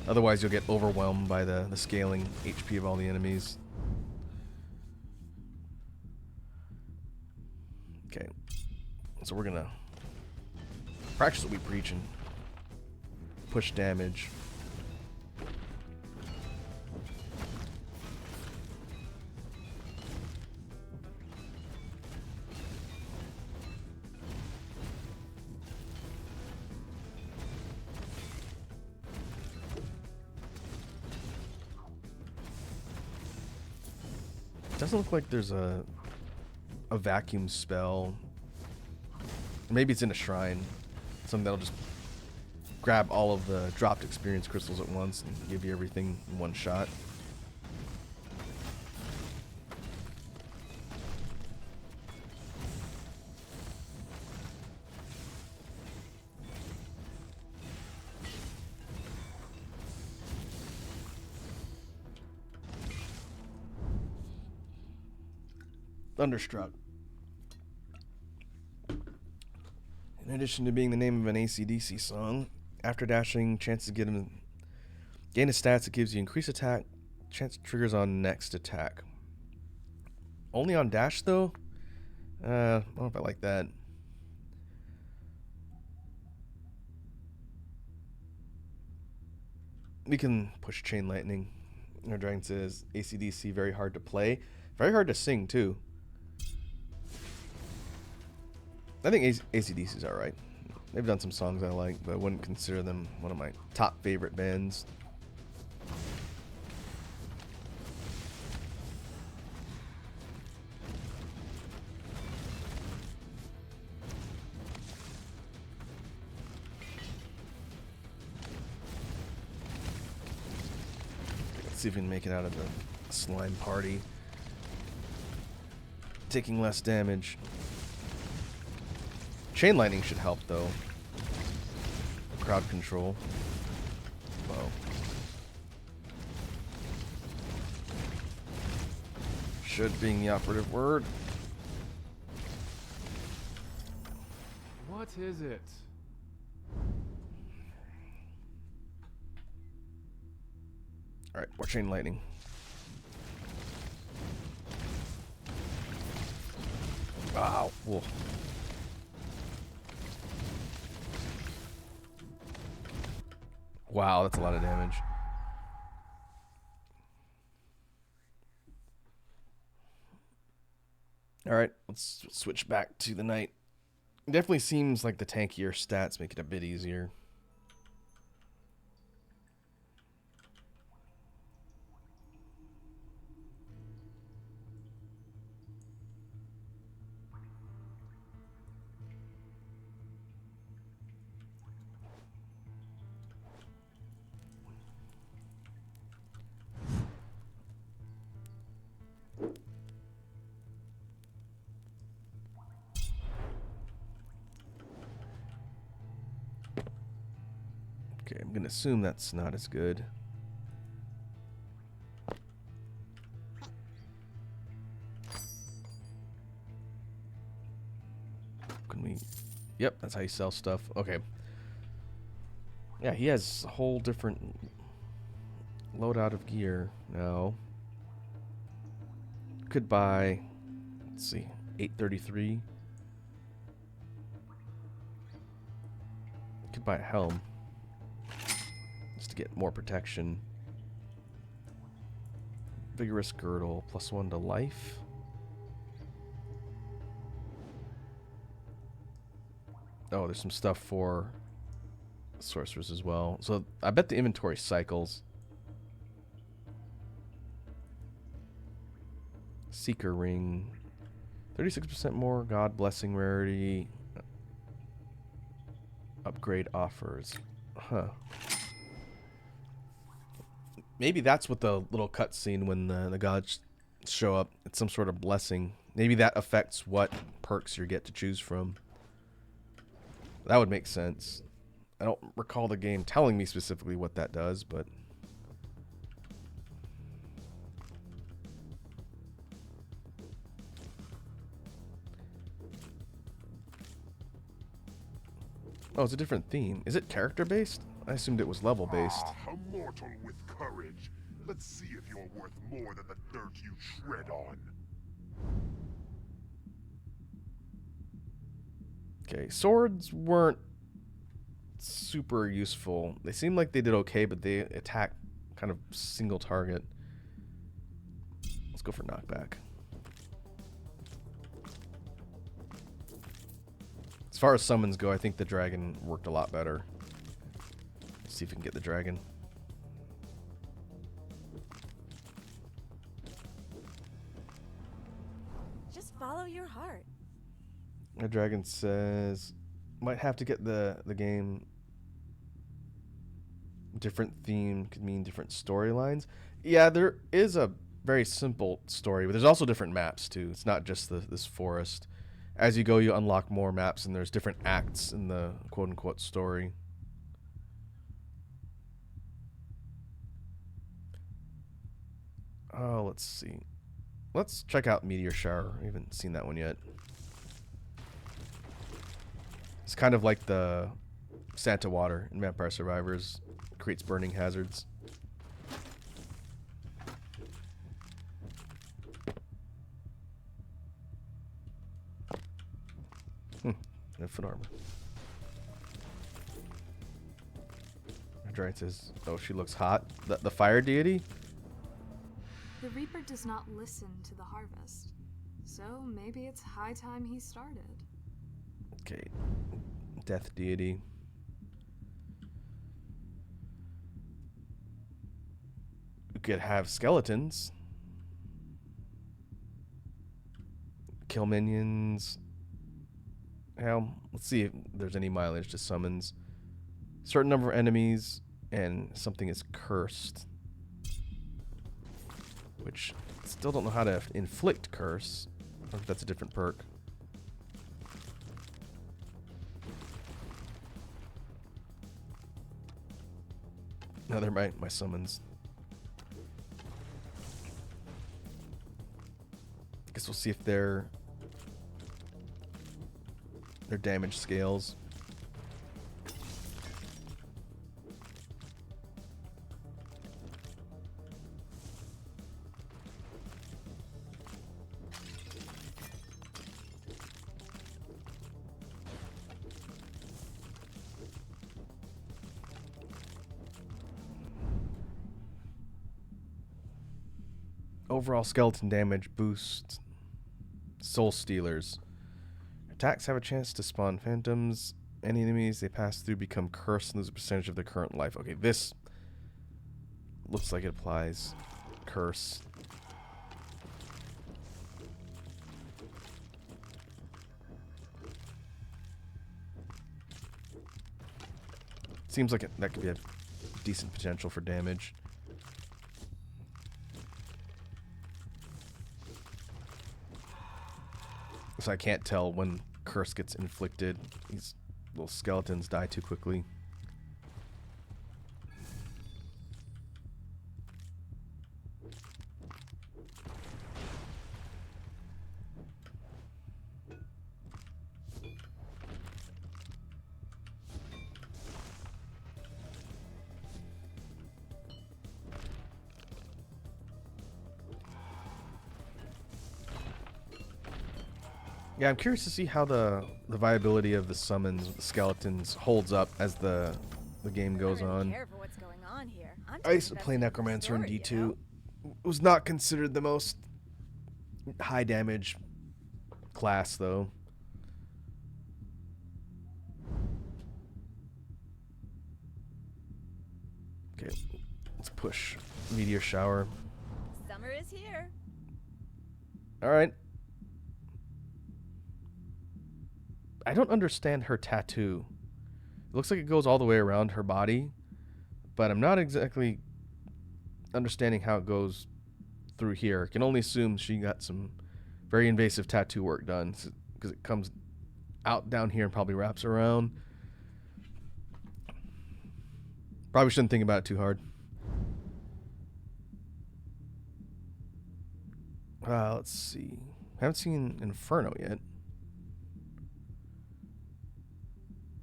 Otherwise, you'll get overwhelmed by the scaling HP of all the enemies. Okay, so we're gonna practice what we preach and push damage. Doesn't look like there's a vacuum spell. Maybe it's in a shrine. Something that'll just grab all of the dropped experience crystals at once and give you everything in one shot. Thunderstruck. In addition to being the name of an AC/DC song, after dashing, chances to gain a stats that gives you increased attack. Chance triggers on next attack. Only on dash though? I don't know if I like that. We can push Chain Lightning. Our Dragon says AC/DC very hard to play. Very hard to sing too. I think AC/DC is alright. They've done some songs I like, but I wouldn't consider them one of my top favorite bands. Let's see if we can make it out of the slime party. Taking less damage. Chain Lightning should help though. Crowd control. Whoa. Should being the operative word. What is it? Alright, more Chain Lightning. Wow. Whoa. Wow, that's a lot of damage. Alright, let's switch back to the night. It definitely seems like the tankier stats make it a bit easier. Okay, I'm gonna assume that's not as good. Can we... Yep, that's how you sell stuff. Okay. Yeah, he has a whole different loadout of gear now. Could buy, let's see, 833. Could buy a helm just to get more protection. Vigorous girdle, +1 to life. Oh, there's some stuff for sorcerers as well. So I bet the inventory cycles. Seeker ring. 36% more God blessing rarity. Upgrade offers. Huh. Maybe that's what the little cutscene when the gods show up. It's some sort of blessing. Maybe that affects what perks you get to choose from. That would make sense. I don't recall the game telling me specifically what that does, but... Oh, it's a different theme. Is it character-based? I assumed it was level-based. Ah, a mortal with courage. Let's see if you're worth more than the dirt you tread on. Okay, swords weren't super useful. They seemed like they did okay, but they attack kind of single target. Let's go for knockback. As far as summons go, I think the dragon worked a lot better. Let's see if we can get the dragon. Just follow your heart. The dragon says, might have to get the game. Different theme could mean different storylines. Yeah, there is a very simple story, but there's also different maps too. It's not just this forest. As you go, you unlock more maps, and there's different acts in the quote-unquote story. Oh, let's see. Let's check out Meteor Shower. I haven't seen that one yet. It's kind of like the Santa Water in Vampire Survivors. It creates burning hazards. And foot armor. Dragon says, oh, she looks hot. The fire deity? The Reaper does not listen to the harvest, so maybe it's high time he started. Okay. Death deity. We could have skeletons. Kill minions. Hell, let's see if there's any mileage to summons. Certain number of enemies, and something is cursed. Which, still don't know how to inflict curse. I don't know if that's a different perk. No, they're my summons. I guess we'll see if their damage scales. Overall skeleton damage boost. Soul Stealers. Attacks have a chance to spawn phantoms. Any enemies they pass through become cursed and lose a percentage of their current life. Okay, this looks like it applies curse. Seems like that could be a decent potential for damage. So I can't tell when curse gets inflicted. These little skeletons die too quickly. Yeah, I'm curious to see how the viability of the summons with the skeletons holds up as the game goes I don't really on. care for what's going on here. I'm I just used to play invested in the Necromancer in story, D2. you know? It was not considered the most high damage class though. Okay, let's push Meteor Shower. Summer is here. Alright. I don't understand her tattoo. It looks like it goes all the way around her body, but I'm not exactly understanding how it goes through here. I can only assume she got some very invasive tattoo work done because it comes out down here and probably wraps around. Probably shouldn't think about it too hard. Let's see. Haven't seen Inferno yet.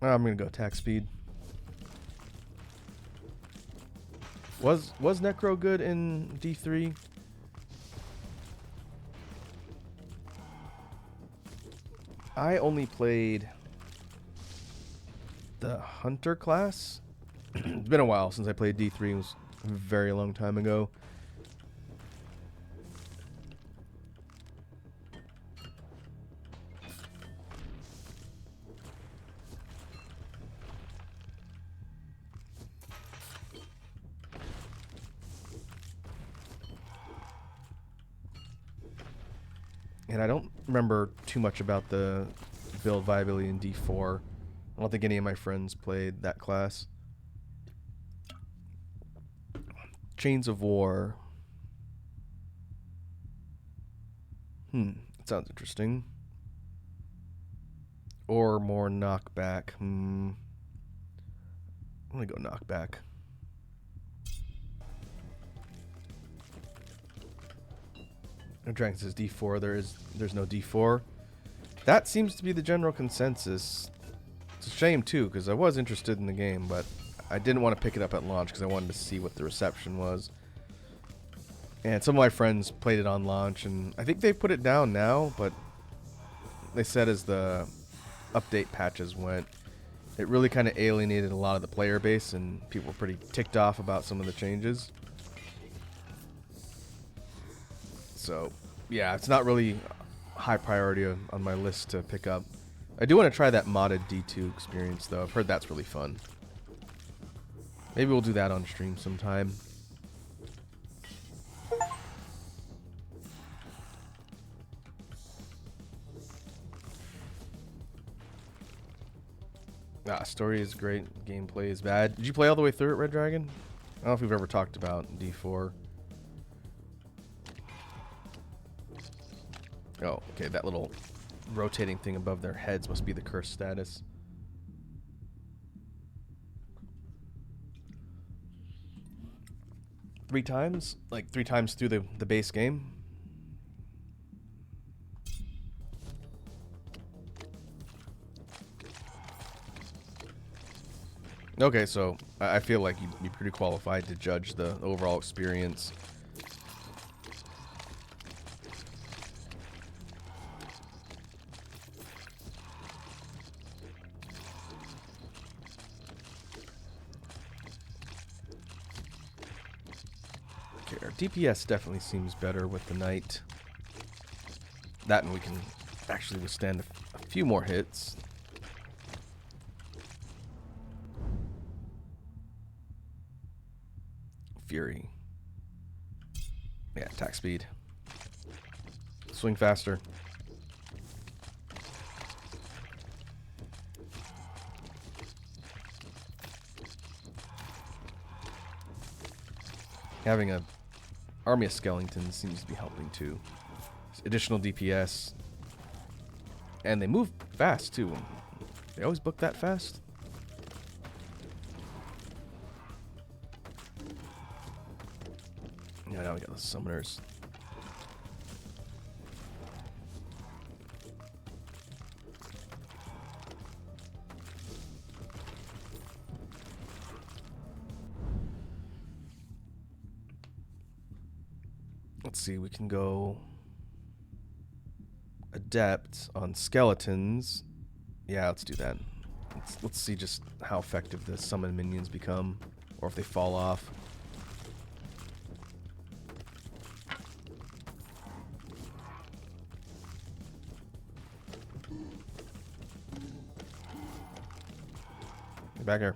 I'm gonna go attack speed. Was Necro good in D3? I only played the Hunter class. It's been a while since I played D3. It was a very long time ago. And I don't remember too much about the build viability in D4. I don't think any of my friends played that class. Chains of War. That sounds interesting. Or more knockback. I'm gonna go knockback. Dragon says D4. There's no D4. That seems to be the general consensus. It's a shame too, because I was interested in the game, but I didn't want to pick it up at launch because I wanted to see what the reception was. And some of my friends played it on launch, and I think they put it down now, but they said as the update patches went, it really kind of alienated a lot of the player base, and people were pretty ticked off about some of the changes. So, yeah, it's not really high priority on my list to pick up. I do want to try that modded D2 experience, though. I've heard that's really fun. Maybe we'll do that on stream sometime. Story is great. Gameplay is bad. Did you play all the way through it, Red Dragon? I don't know if we've ever talked about D4. Oh, okay, that little rotating thing above their heads must be the curse status. Three times? Like 3 times through the base game? Okay, so I feel like you'd be pretty qualified to judge the overall experience. Okay, our DPS definitely seems better with the knight. That, and we can actually withstand a few more hits. Fury. Yeah, attack speed. Swing faster. Having a army of skeletons seems to be helping too. Additional DPS. And they move fast too. They always book that fast. Yeah, now we got the summoners. Let's see, we can go Adept on skeletons. Yeah, let's do that. Let's see just how effective the summon minions become, or if they fall off. Get back here.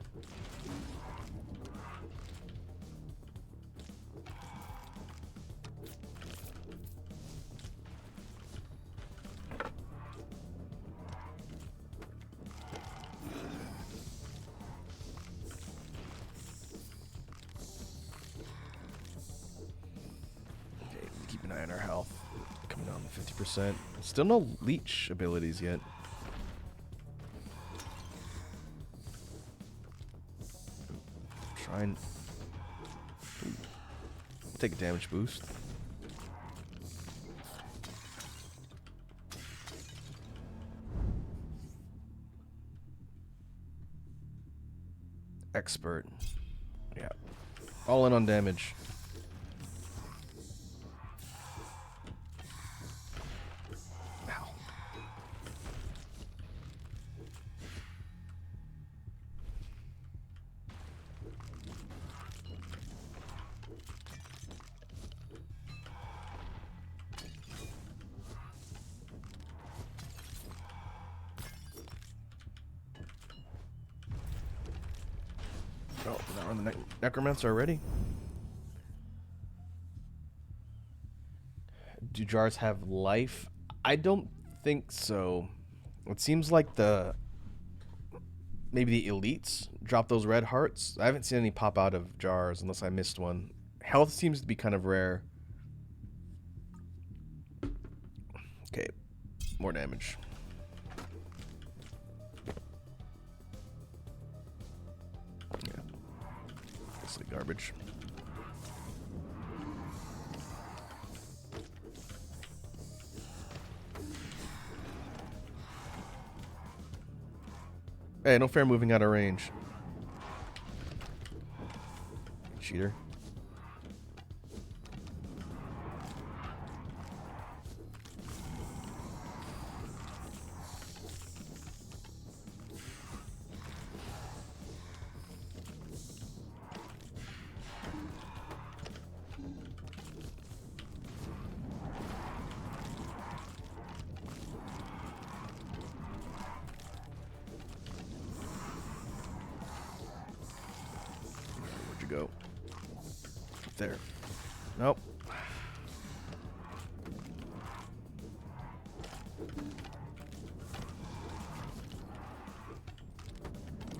Keep an eye on our health. Coming down to 50%. Still no leech abilities yet. Try and take a damage boost. Expert. Yeah. All in on damage. Ow. Oh, we're not on the necromancer already? Do jars have life? I don't think so. It seems like maybe the elites drop those red hearts. I haven't seen any pop out of jars unless I missed one. Health seems to be kind of rare. Okay, more damage. Yeah, it's like garbage. Hey, no fair moving out of range. Cheater. Where'd you go? There. Nope.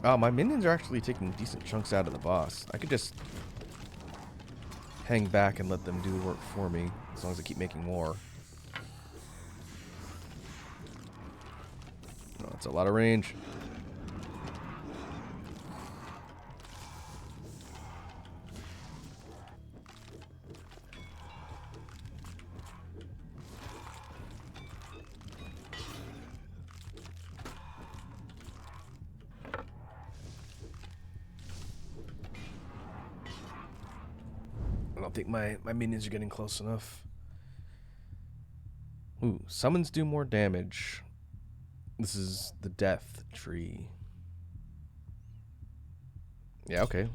Oh, my minions are actually taking decent chunks out of the boss. I could just hang back and let them do work for me, as long as I keep making more. Oh, that's a lot of range. I don't think my minions are getting close enough. Ooh, summons do more damage. This is the death tree. Yeah, okay.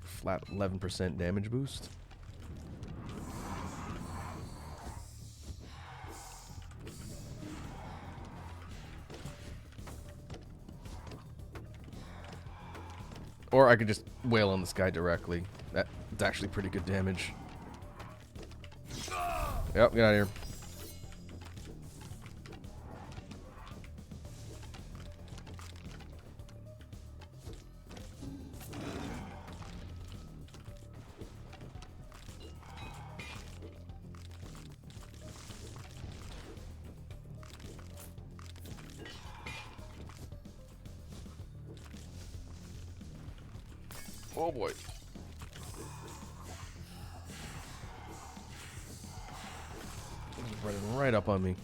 Flat 11% damage boost. Or I could just wail on this guy directly. That's actually pretty good damage. Yep, get out of here. Oh boy. He's running right up on me.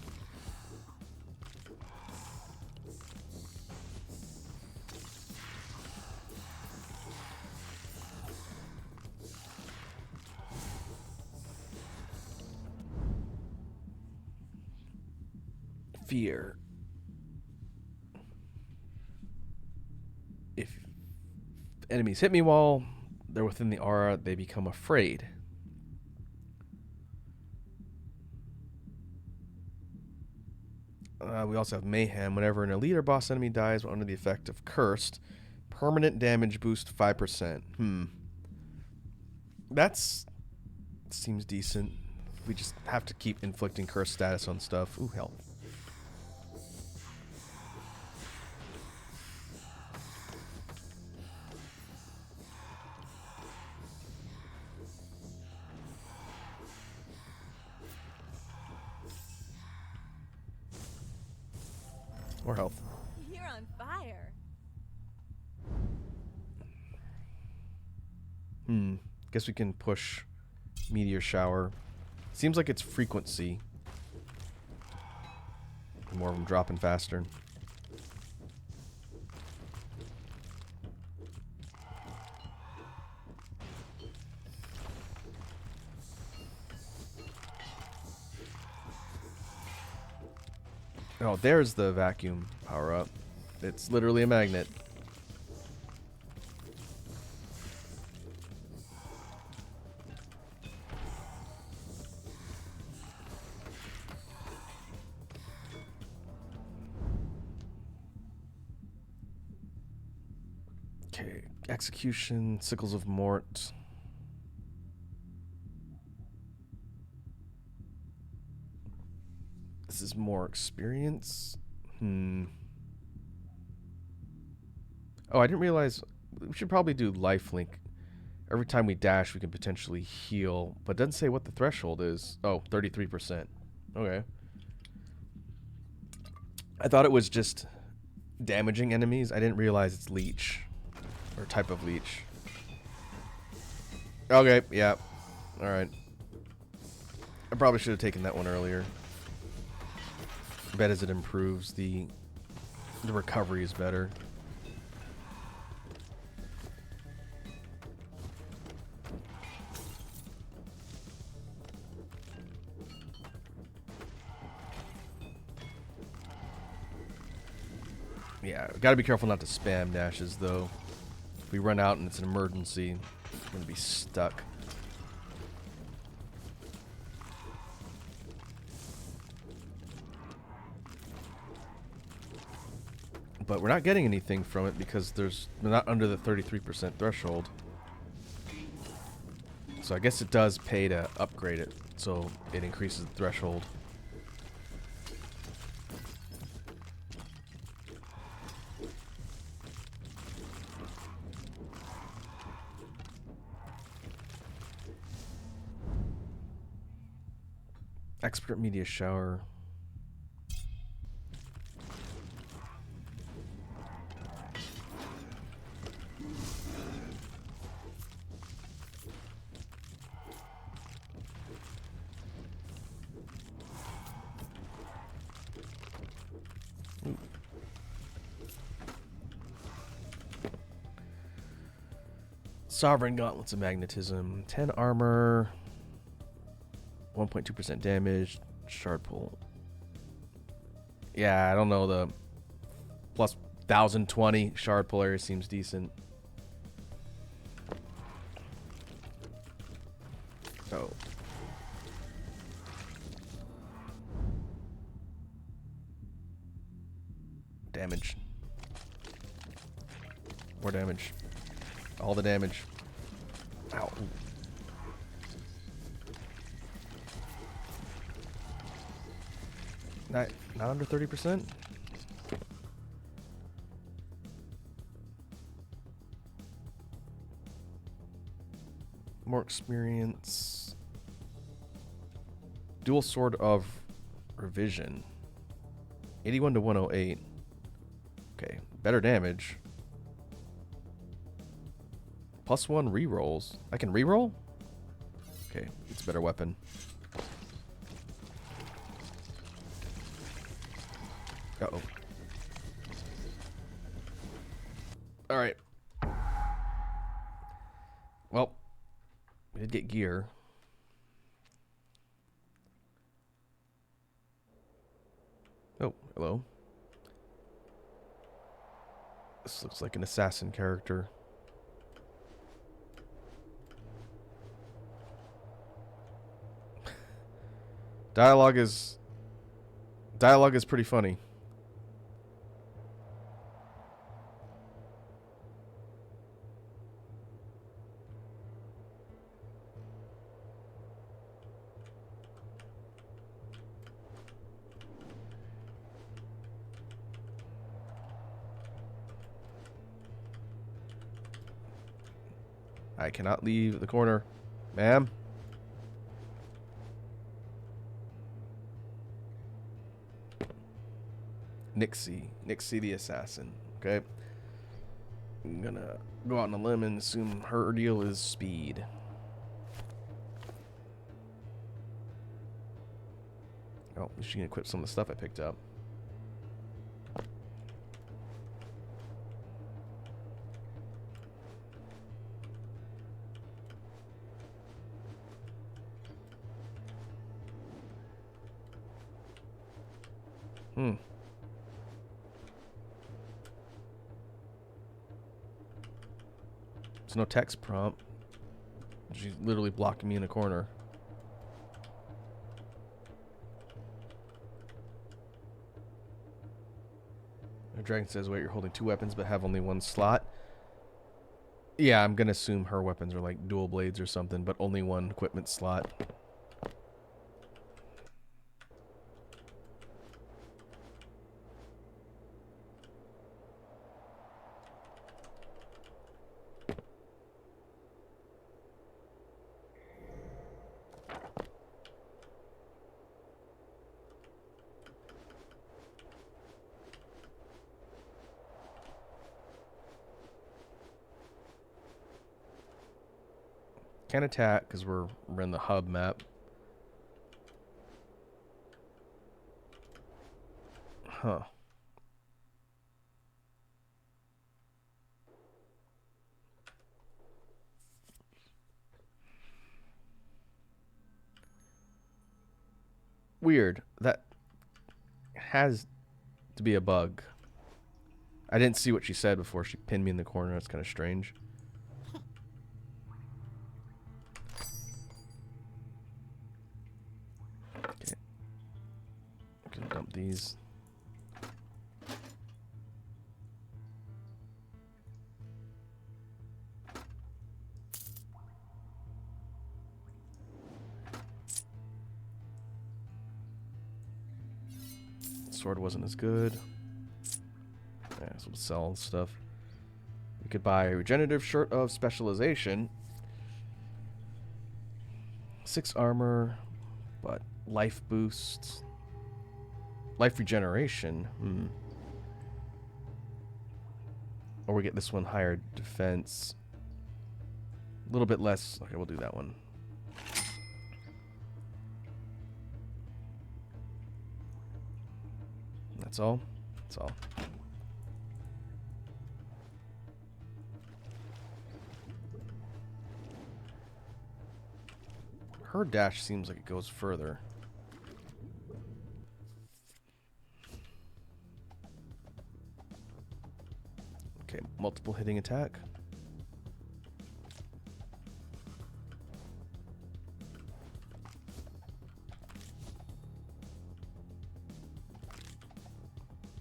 Fear. If enemies hit me while they're within the aura, they become afraid. We also have Mayhem. Whenever an elite or boss enemy dies while under the effect of Cursed, permanent damage boost 5%. That's... seems decent. We just have to keep inflicting curse status on stuff. Ooh, hell. More health. You're on fire. Guess we can push Meteor Shower. Seems like it's frequency. More of them dropping faster. Oh, there's the vacuum power up. It's literally a magnet. Okay, Execution, Sickles of Mort. This is more experience. Oh, I didn't realize we should probably do lifelink. Every time we dash, we can potentially heal, but it doesn't say what the threshold is. Oh, 33%. Okay. I thought it was just damaging enemies. I didn't realize it's leech. Or type of leech. Okay, yeah. Alright. I probably should have taken that one earlier. I bet as it improves, the recovery is better. Yeah, gotta be careful not to spam dashes though. If we run out and it's an emergency, we're gonna be stuck. But we're not getting anything from it because we're not under the 33% threshold. So I guess it does pay to upgrade it, so it increases the threshold. Expert Meteor Shower. Sovereign Gauntlets of Magnetism. 10 armor. 1.2% damage. Shard pull. Yeah, I don't know. The plus 1020 shard pull area seems decent. Oh. Damage. More damage. All the damage. Ow. Not under 30%? More experience. Dual Sword of Revision. 81 to 108. Okay, better damage. +1 rerolls. I can reroll? Okay, it's a better weapon. Uh-oh. Alright. Well, we did get gear. Oh, Hello? This looks like an assassin character. Dialogue is pretty funny. I cannot leave the corner. Ma'am? Nixie. Nixie the assassin. Okay. I'm gonna go out on a limb and assume her deal is speed. Oh, she can equip some of the stuff I picked up. There's no text prompt. She's literally blocking me in a corner. The dragon says, wait, you're holding 2 weapons but have only 1 slot. Yeah, I'm gonna assume her weapons are like dual blades or something, but only 1 equipment slot. Can't attack because we're in the hub map. Huh. Weird. That has to be a bug. I didn't see what she said before she pinned me in the corner. That's kind of strange. Okay. I'm gonna dump these. Sword wasn't as good. Yeah, so we'll sell stuff. We could buy a regenerative shirt of specialization. 6 armor, but life boost. Life regeneration. Or we get this one higher defense. A little bit less. Okay, we'll do that one. That's all. That's all. Her dash seems like it goes further. Okay, multiple hitting attack.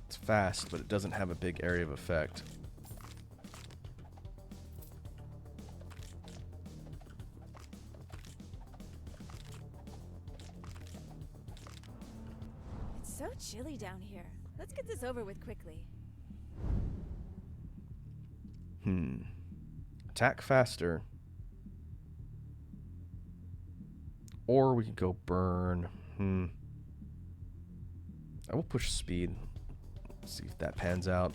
It's fast, but it doesn't have a big area of effect. It's so chilly down here. Let's get this over with quickly. Attack faster. Or we could go burn. I will push speed. See if that pans out.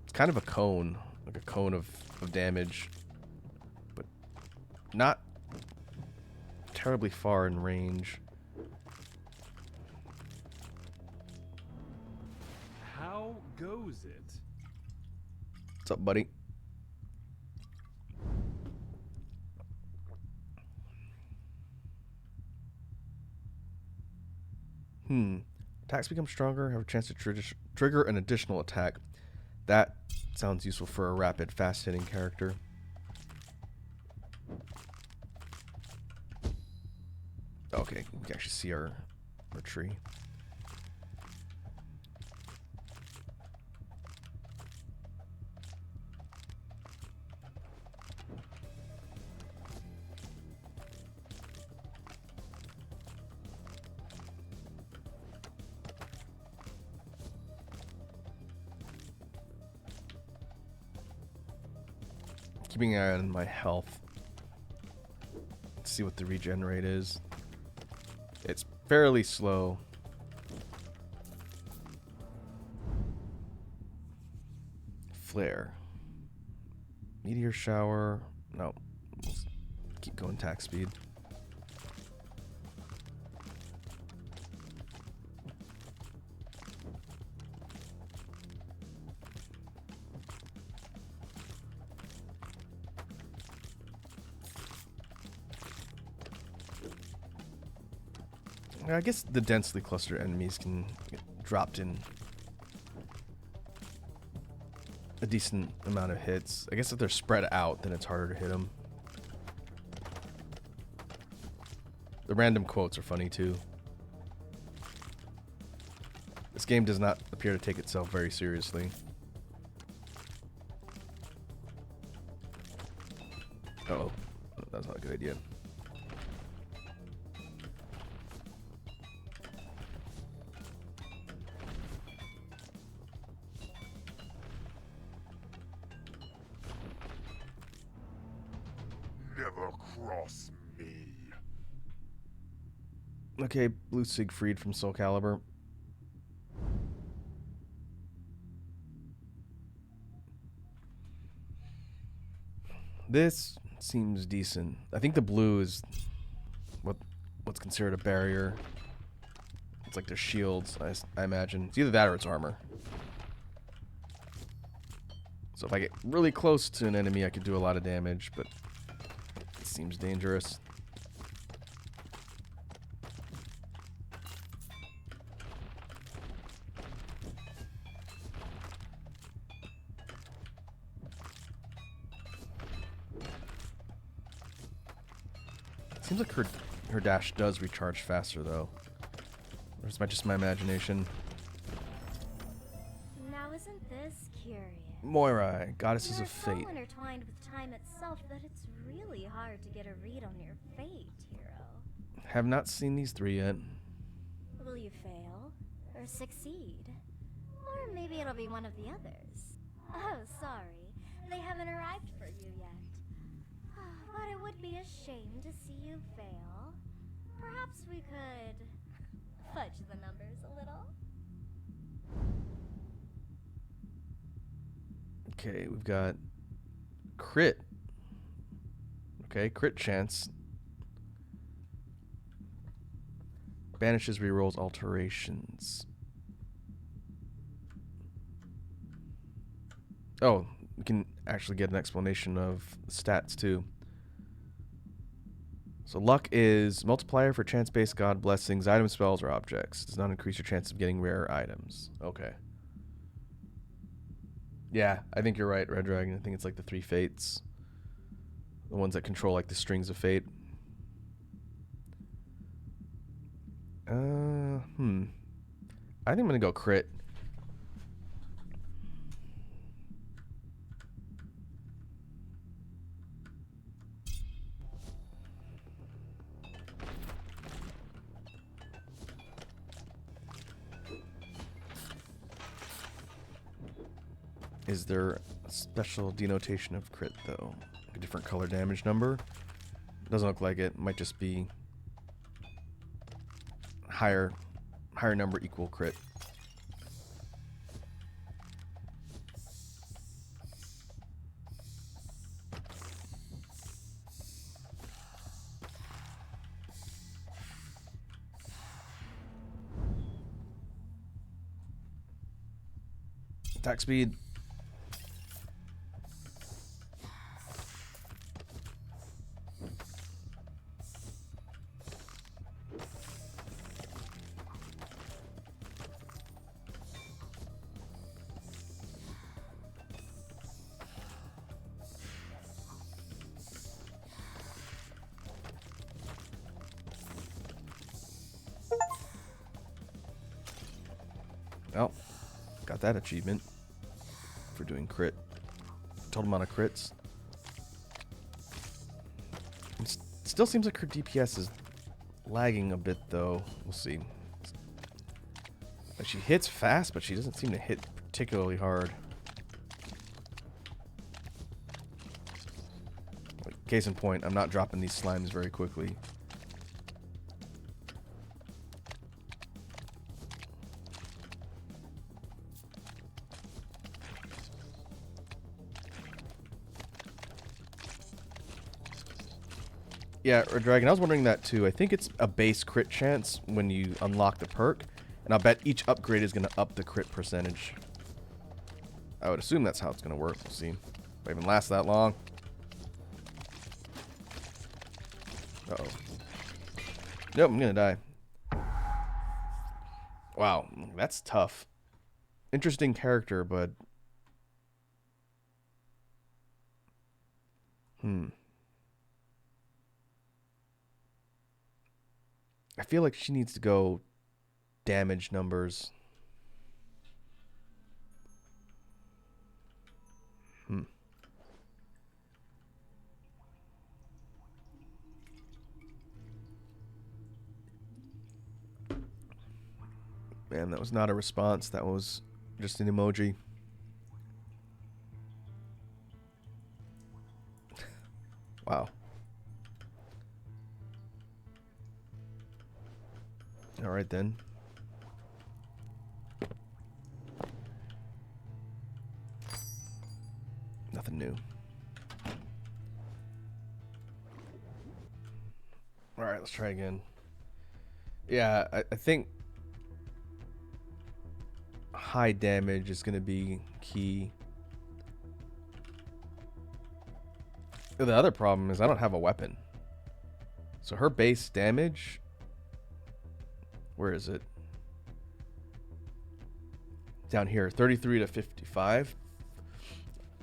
It's kind of a cone. Like a cone of damage. But not terribly far in range. How goes it? What's up, buddy? Attacks become stronger, have a chance to trigger an additional attack. That sounds useful for a rapid, fast-hitting character. Okay, we can actually see our tree. Keeping an eye on my health. Let's see what the regen rate is. It's fairly slow. Flare. Meteor shower. No. Let's keep going attack speed. I guess the densely clustered enemies can get dropped in a decent amount of hits. I guess if they're spread out, then it's harder to hit them. The random quotes are funny too. This game does not appear to take itself very seriously. Uh-oh. That's not a good idea. Never cross me. Okay, Blue Siegfried from Soul Calibur. This seems decent. I think the blue is what's considered a barrier. It's like their shields, I imagine. It's either that or it's armor. So if I get really close to an enemy, I could do a lot of damage, but it seems dangerous. Seems like her dash does recharge faster though. Or is that just my imagination? Now isn't this curious? Moirai, goddesses You're of fate. so intertwined with time itself that it's really hard to get a read on your fate, hero. Have not seen these three yet. Will you fail or succeed? Or maybe it'll be one of the others. Oh, sorry. They haven't arrived for you yet. But it would be a shame to see you fail. Perhaps we could fudge the numbers a little. Okay, we've got crit. Okay, crit chance. Banishes rerolls alterations. Oh, we can actually get an explanation of the stats too. So luck is multiplier for chance-based god blessings, item spells, or objects. Does not increase your chance of getting rare items. Okay. Yeah, I think you're right, Red Dragon. I think it's like the three fates. The ones that control like the strings of fate. I think I'm gonna go crit. Is there a special denotation of crit though? Like a different color damage number? Doesn't look like it. Might just be higher number equal crit. Attack speed. with that achievement for doing crit. Total amount of crits. It still seems like her DPS is lagging a bit, though. We'll see. Like, she hits fast, but she doesn't seem to hit particularly hard. Like, case in point, I'm not dropping these slimes very quickly. Yeah, Red Dragon, I was wondering that too. I think it's a base crit chance when you unlock the perk, and I'll bet each upgrade is going to up the crit percentage. I would assume that's how it's going to work. We'll see. If I even last that long. Uh-oh. Nope, I'm going to die. Wow, that's tough. Interesting character, but... I feel like she needs to go damage numbers. Man, that was not a response. That was just an emoji. Wow. Alright then. Nothing new. Alright, let's try again. Yeah, I think high damage is going to be key. The other problem is I don't have a weapon. So her base damage... Where is it? Down here, 33 to 55.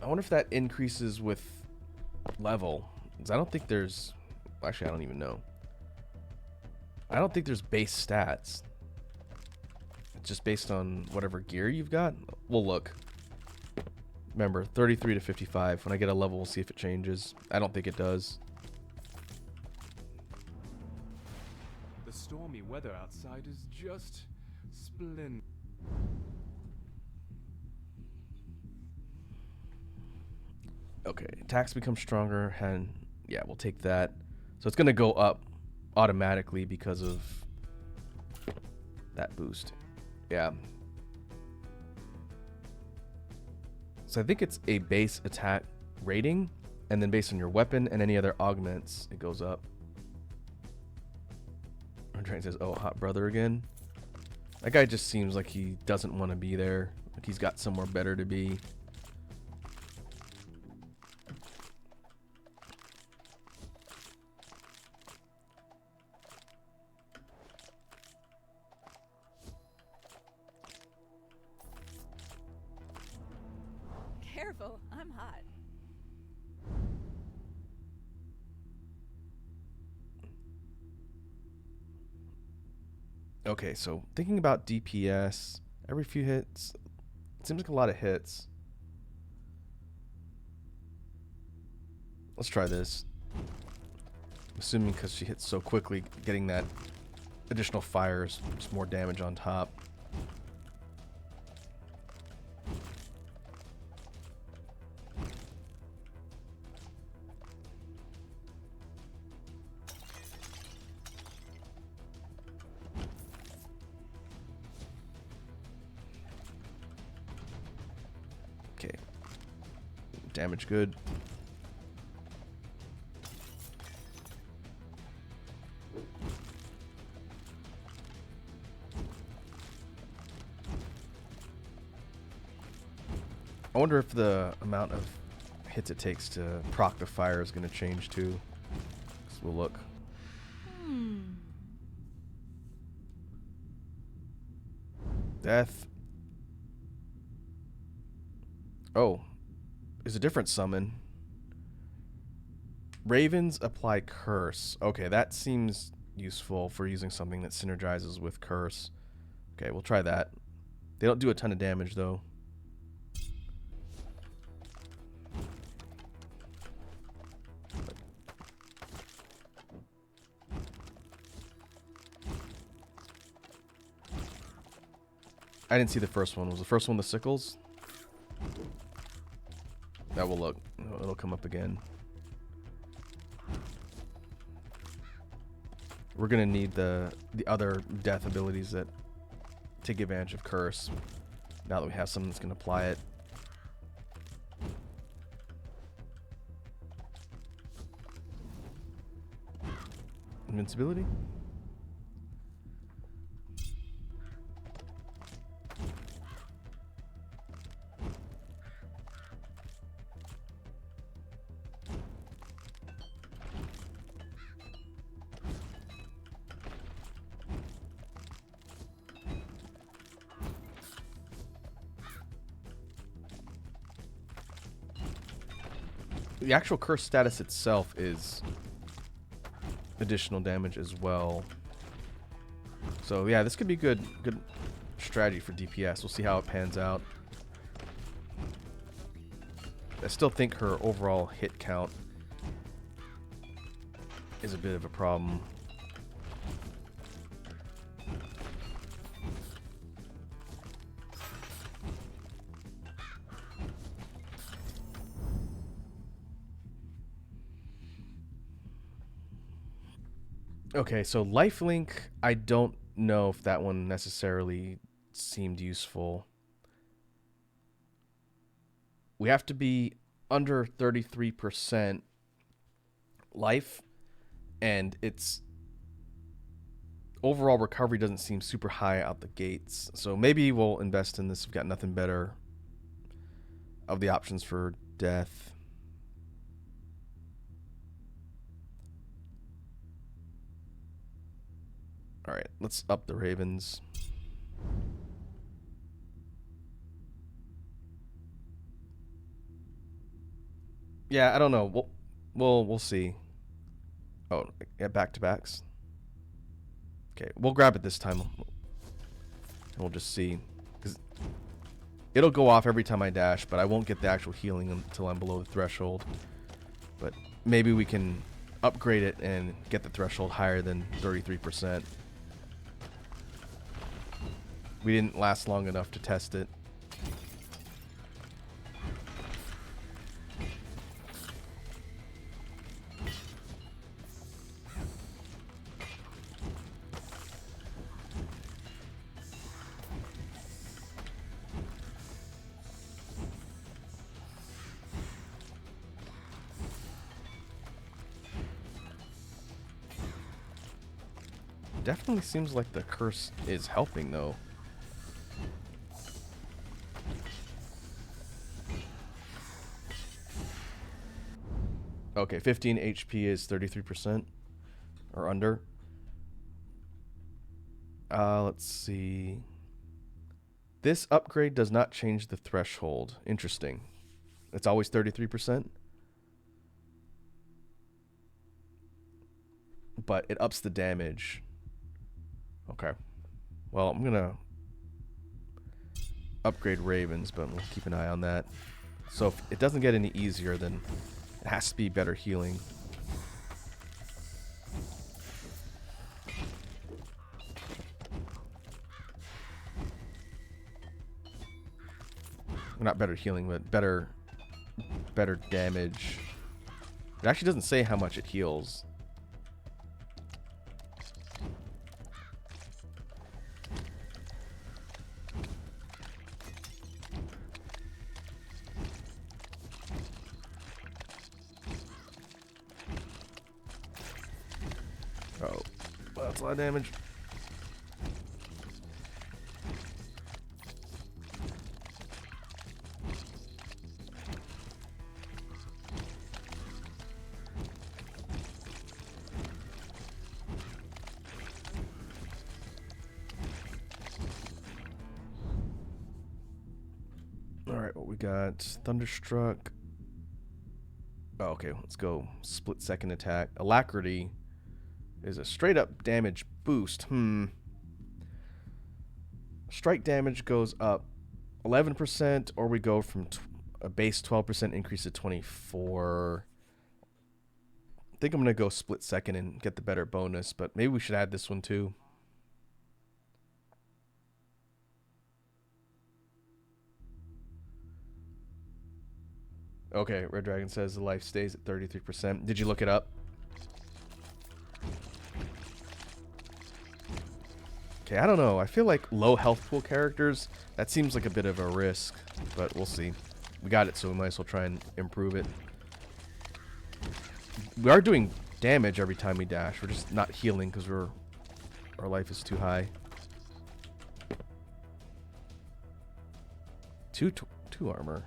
I wonder if that increases with level. 'Cause I don't think there's... Actually, I don't even know. I don't think there's base stats. It's just based on whatever gear you've got. We'll look. Remember, 33 to 55. When I get a level, we'll see if it changes. I don't think it does. The stormy weather outside is just splendid. Okay, attacks become stronger, and yeah, we'll take that. So it's going to go up automatically because of that boost. Yeah. So I think it's a base attack rating, and then based on your weapon and any other augments, it goes up. Drain says, "Oh, hot brother again." That guy just seems like he doesn't want to be there. Like he's got somewhere better to be. Careful, I'm hot. Okay, so thinking about DPS, every few hits, it seems like a lot of hits. Let's try this. I'm assuming because she hits so quickly, getting that additional fire is just more damage on top. Okay. Damage good. I wonder if the amount of hits it takes to proc the fire is going to change too. So we'll look. Death. Oh, is a different summon. Ravens apply curse. Okay, that seems useful for using something that synergizes with curse. Okay, we'll try that. They don't do a ton of damage though. I didn't see the first one. Was the first one the sickles? That will look. It'll come up again. We're gonna need the other death abilities that take advantage of curse. Now that we have someone that's gonna apply it. Invincibility? The actual curse status itself is additional damage as well. So yeah, this could be good strategy for DPS. We'll see how it pans out. I still think her overall hit count is a bit of a problem. Okay, so lifelink, I don't know if that one necessarily seemed useful. We have to be under 33% life, and its overall recovery doesn't seem super high out the gates. So maybe we'll invest in this. We've got nothing better of the options for death. All right, let's up the Ravens. Yeah, I don't know. We'll see. Oh, yeah, back-to-backs. Okay, we'll grab it this time. And we'll just see. 'Cause it'll go off every time I dash, but I won't get the actual healing until I'm below the threshold. But maybe we can upgrade it and get the threshold higher than 33%. We didn't last long enough to test it. Definitely seems like the curse is helping though. Okay, 15 HP is 33% or under. Let's see. This upgrade does not change the threshold. Interesting. It's always 33%. But it ups the damage. Okay. Well, I'm gonna upgrade Ravens, but we'll keep an eye on that. So if it doesn't get any easier, then it has to be better healing. Not better healing, but better damage. It actually doesn't say how much it heals. Oh, well, that's a lot of damage. Alright, what we got? Thunderstruck. Oh, okay, let's go. Split second attack. Alacrity is a straight up damage boost. Strike damage goes up 11%, or we go from a base 12% increase to 24. I think I'm going to go split second and get the better bonus, but maybe we should add this one too. Okay, Red Dragon says the life stays at 33%. Did you look it up? Okay, I don't know. I feel like low health pool characters, that seems like a bit of a risk, but we'll see. We got it, so we might as well try and improve it. We are doing damage every time we dash. We're just not healing because our life is too high. Two armor.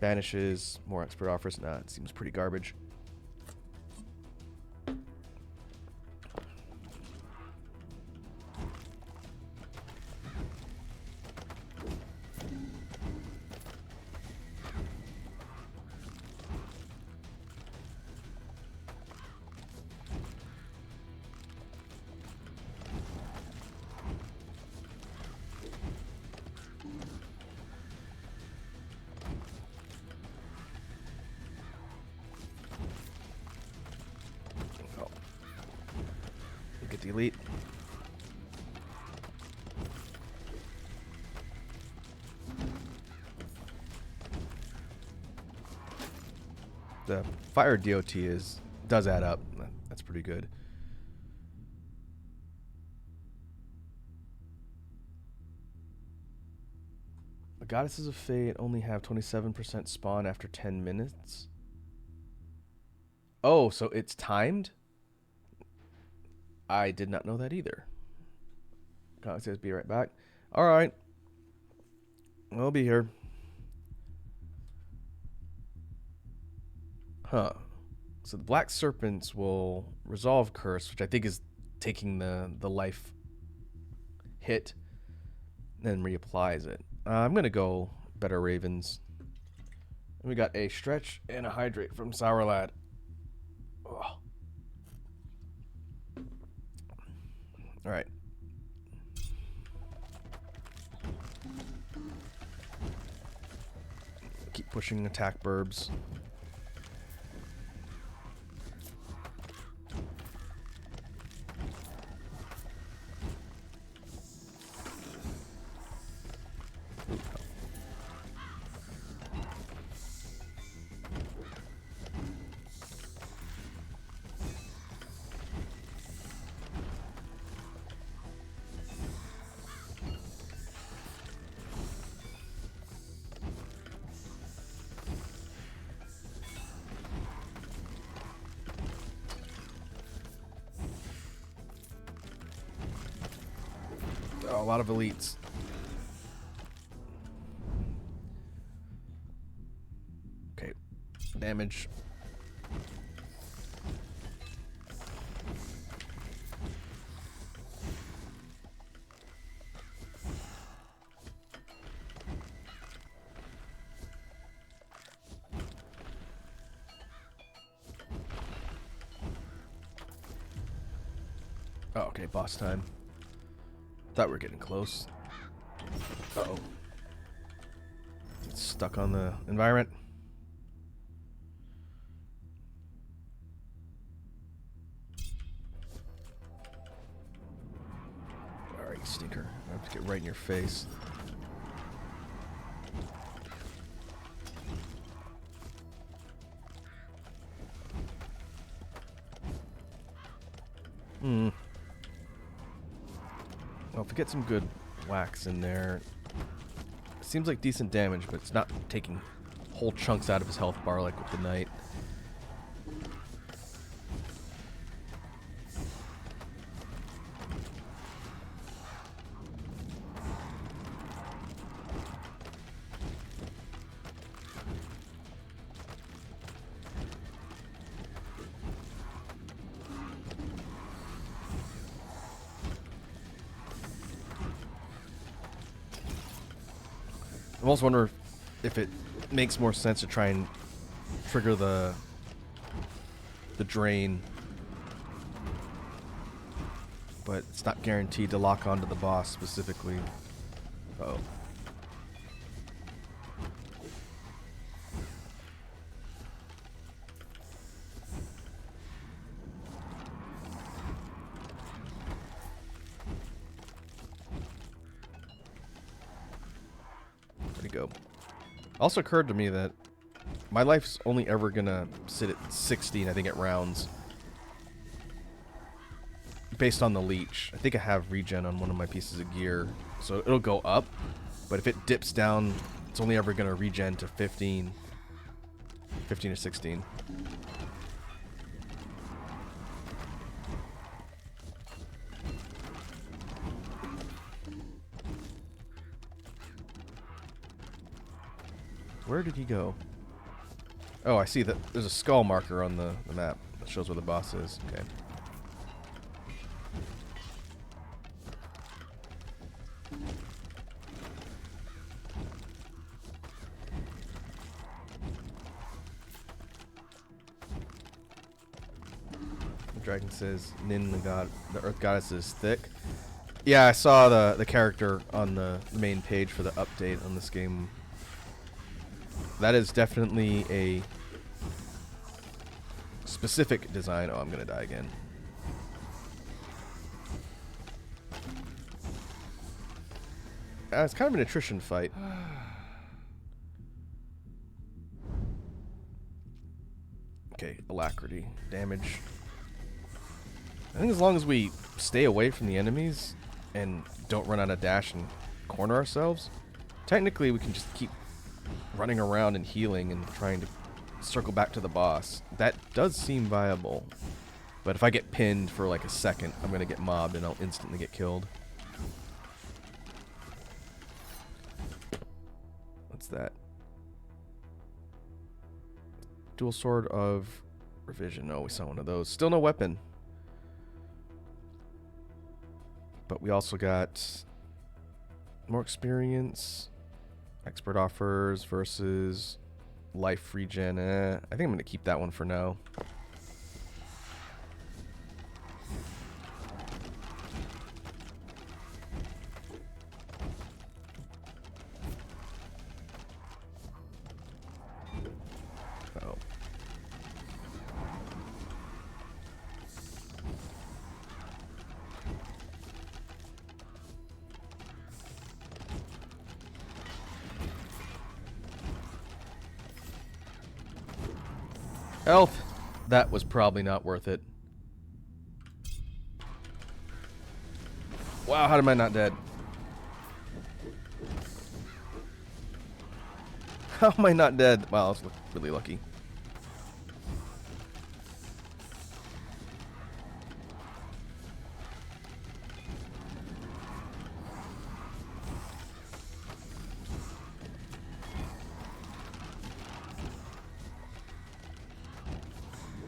Banishes, more expert offers. Nah, it seems pretty garbage. Get the elite. The fire DOT does add up. That's pretty good. The Goddesses of Fate only have 27% spawn after 10 minutes. Oh, so it's timed? I did not know that either. God says be right back. All right. I'll be here. Huh. So the Black Serpents will resolve Curse, which I think is taking the life hit, then reapplies it. I'm going to go Better Ravens. And we got a Stretch and a Hydrate from Sour Lad. Ugh. All right. Keep pushing attack burbs. Oh, a lot of elites. Okay. Damage. Oh, okay, boss time. Thought we were getting close. Uh-oh. It's stuck on the environment. Alright, you stinker. I have to get right in your face. Well, if we get some good whacks in there, it seems like decent damage, but it's not taking whole chunks out of his health bar like with the knight. I also wonder if it makes more sense to try and trigger the drain, but it's not guaranteed to lock onto the boss specifically. Uh-oh. Where'd he go? Also occurred to me that my life's only ever gonna sit at 16, I think, at rounds. Based on the leech. I think I have regen on one of my pieces of gear. So it'll go up. But if it dips down, it's only ever gonna regen to 15. 15 or 16. Where did he go? Oh, I see that there's a skull marker on the map that shows where the boss is. Okay. The dragon says, Nin, the earth goddess is thick. Yeah, I saw the character on the main page for the update on this game. That is definitely a specific design. Oh, I'm gonna die again. It's kind of an attrition fight. Okay, alacrity, damage. I think as long as we stay away from the enemies and don't run out of dash and corner ourselves, technically we can just keep running around and healing and trying to circle back to the boss. That does seem viable. But if I get pinned for like a second, I'm going to get mobbed and I'll instantly get killed. What's that? Dual Sword of Revision. Oh, we saw one of those. Still no weapon. But we also got more experience. Expert offers versus life regen. I think I'm going to keep that one for now. Oh. Health. That was probably not worth it. Wow, how am I not dead? How am I not dead? Wow, I was really lucky.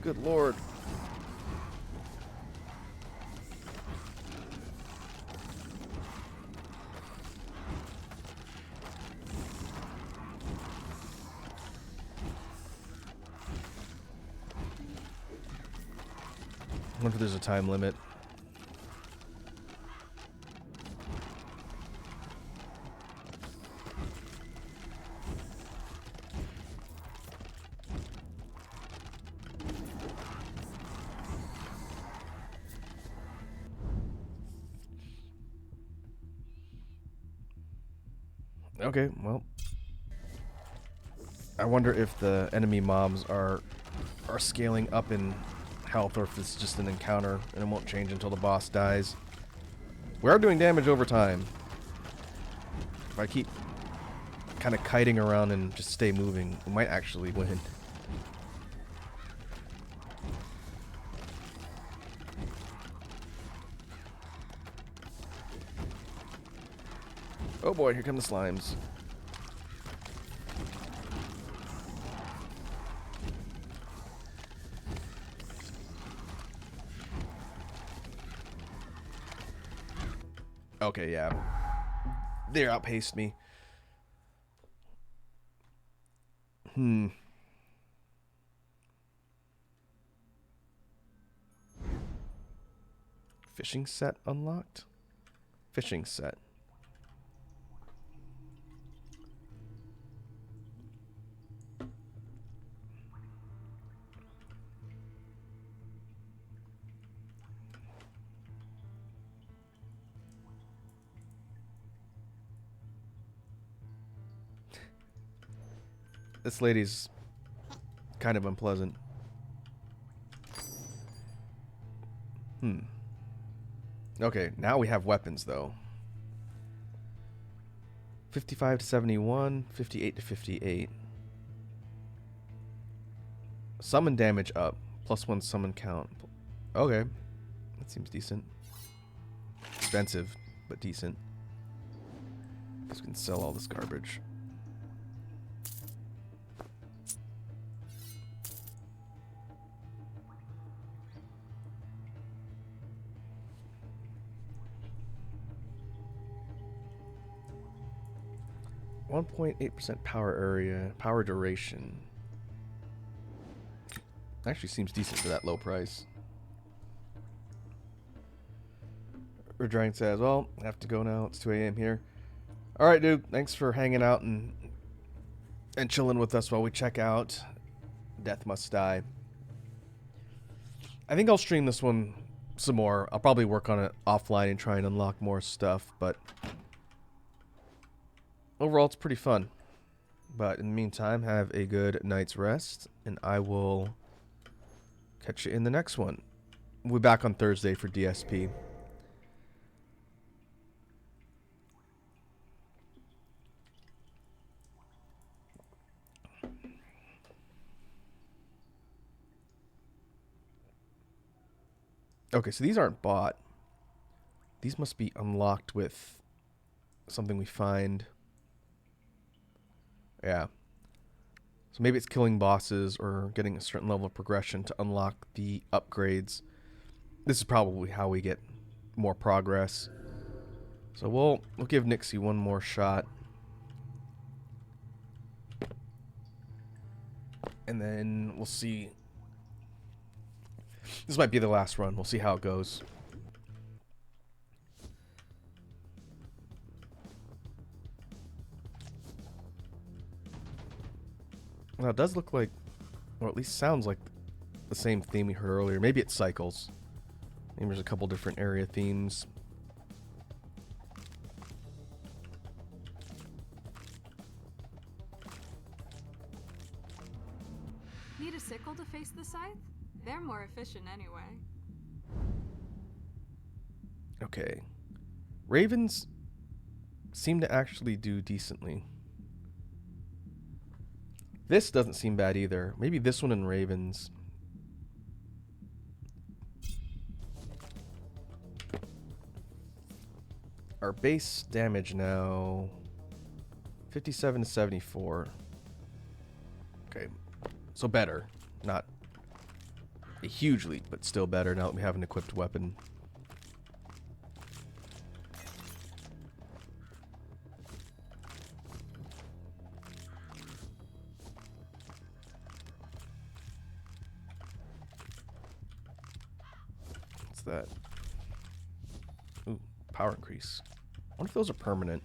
Good lord. I wonder if there's a time limit. Okay, well. I wonder if the enemy mobs are scaling up in health or if it's just an encounter and it won't change until the boss dies. We are doing damage over time. If I keep kind of kiting around and just stay moving, we might actually win. Oh boy, here come the slimes. Okay, yeah. They outpaced me. Fishing set unlocked? Fishing set. This lady's kind of unpleasant. Okay, now we have weapons, though. 55 to 71, 58 to 58. Summon damage up. +1 summon count. Okay. That seems decent. Expensive, but decent. Guess we can sell all this garbage. .8% power area, power duration. Actually seems decent for that low price. Redragon says, well, I have to go now. It's 2 a.m. here. Alright, dude. Thanks for hanging out and chilling with us while we check out Death Must Die. I think I'll stream this one some more. I'll probably work on it offline and try and unlock more stuff, but overall it's pretty fun. But in the meantime, have a good night's rest, and I will catch you in the next one. We'll be back on Thursday for DSP. Okay, so these aren't bought. These must be unlocked with something we find. Yeah. So maybe it's killing bosses or getting a certain level of progression to unlock the upgrades. This is probably how we get more progress. So we'll give Nixie one more shot. And then we'll see. This might be the last run. We'll see how it goes. Well, it does look like, or at least sounds like the same theme we heard earlier. Maybe it cycles. Maybe there's a couple different area themes. Need a sickle to face the scythe? They're more efficient anyway. Okay. Ravens seem to actually do decently. This doesn't seem bad either. Maybe this one and Ravens. Our base damage now 57 to 74. Okay. So better. Not a huge leap, but still better now that we have an equipped weapon. What's that? Ooh, power increase. I wonder if those are permanent.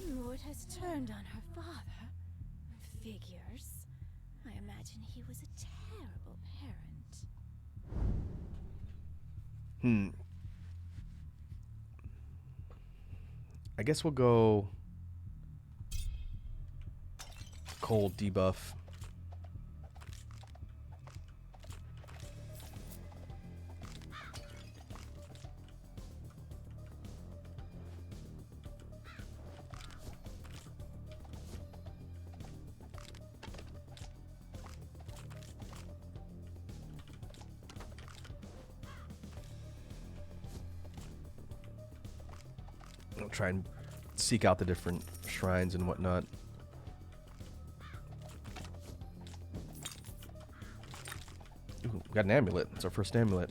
Lord has turned on her father. Figures. I imagine he was a terrible parent. I guess we'll go cold debuff. I'll try and seek out the different shrines and whatnot. Ooh, we got an amulet. It's our first amulet.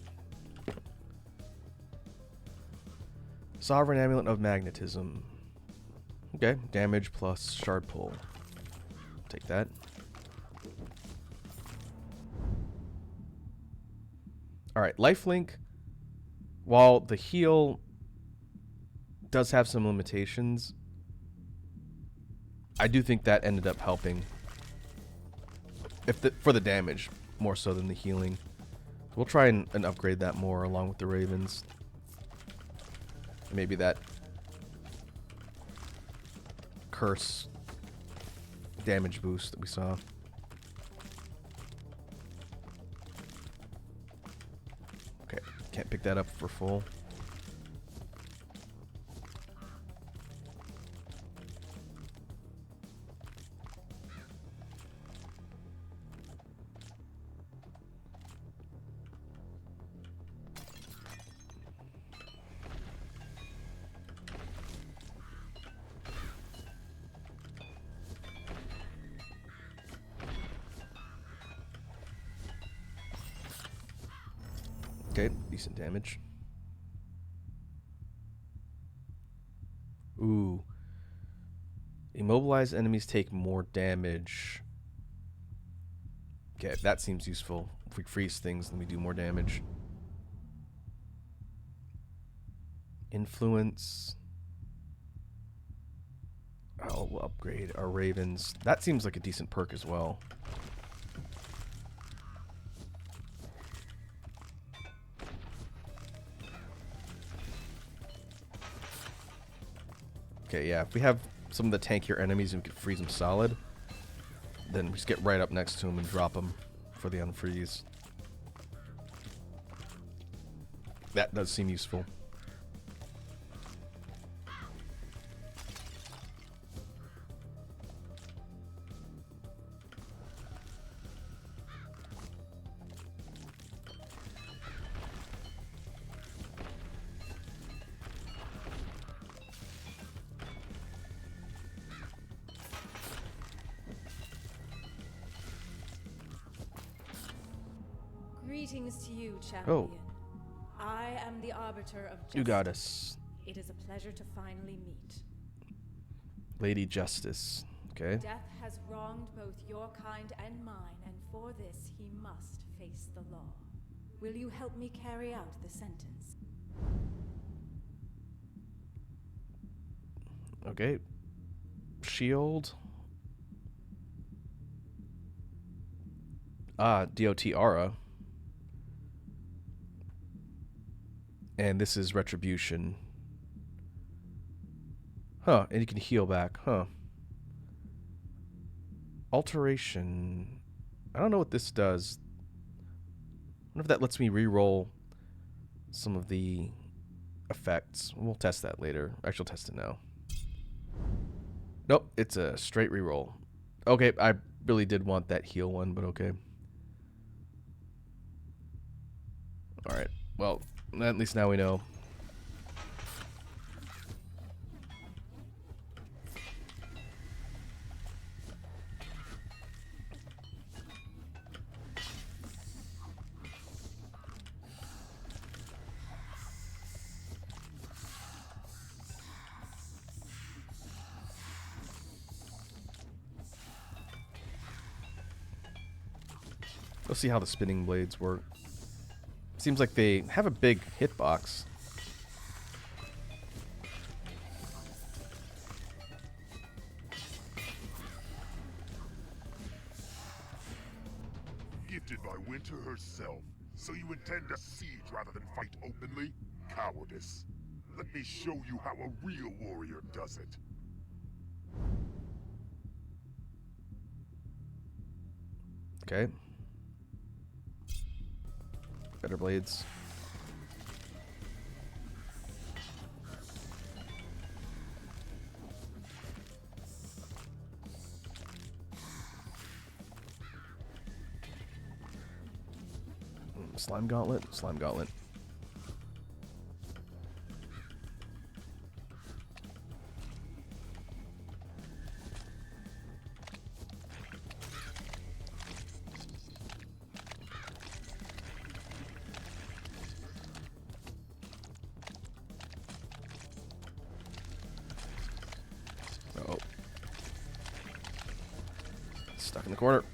Sovereign Amulet of Magnetism. Okay, damage plus shard pull. Take that. Alright, lifelink. While the heal does have some limitations, I do think that ended up helping. For the damage, more so than the healing. We'll try and upgrade that more along with the Ravens. Maybe that curse damage boost that we saw. Okay, can't pick that up for full. Okay, decent damage. Ooh. Immobilized enemies take more damage. Okay, that seems useful. If we freeze things, then we do more damage. Influence. Oh, we'll upgrade our ravens. That seems like a decent perk as well. Okay, yeah, if we have some of the tankier enemies and we can freeze them solid, then we just get right up next to them and drop them for the unfreeze. That does seem useful. Greetings to you, champion. Oh. I am the Arbiter of Justice. You got us. It is a pleasure to finally meet. Lady Justice. Okay. Death has wronged both your kind and mine, and for this he must face the law. Will you help me carry out the sentence? Okay. Shield. DOT Aura. And this is Retribution. Huh, and you can heal back, huh. Alteration. I don't know what this does. I wonder if that lets me re-roll some of the effects. We'll test that later. Actually, I'll test it now. Nope, it's a straight re-roll. Okay, I really did want that heal one, but okay. Alright, well, at least now we know. Let's see how the spinning blades work. Seems like they have a big hitbox. Gifted by Winter herself, so you intend a siege rather than fight openly? Cowardice. Let me show you how a real warrior does it. Okay. Better blades. Slime gauntlet, slime gauntlet. Oh. Stuck in the corner.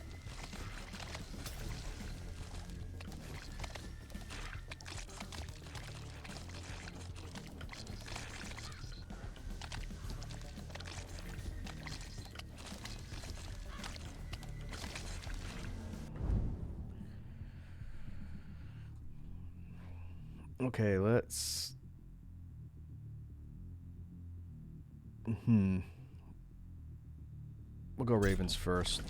Okay, let's... We'll go ravens first.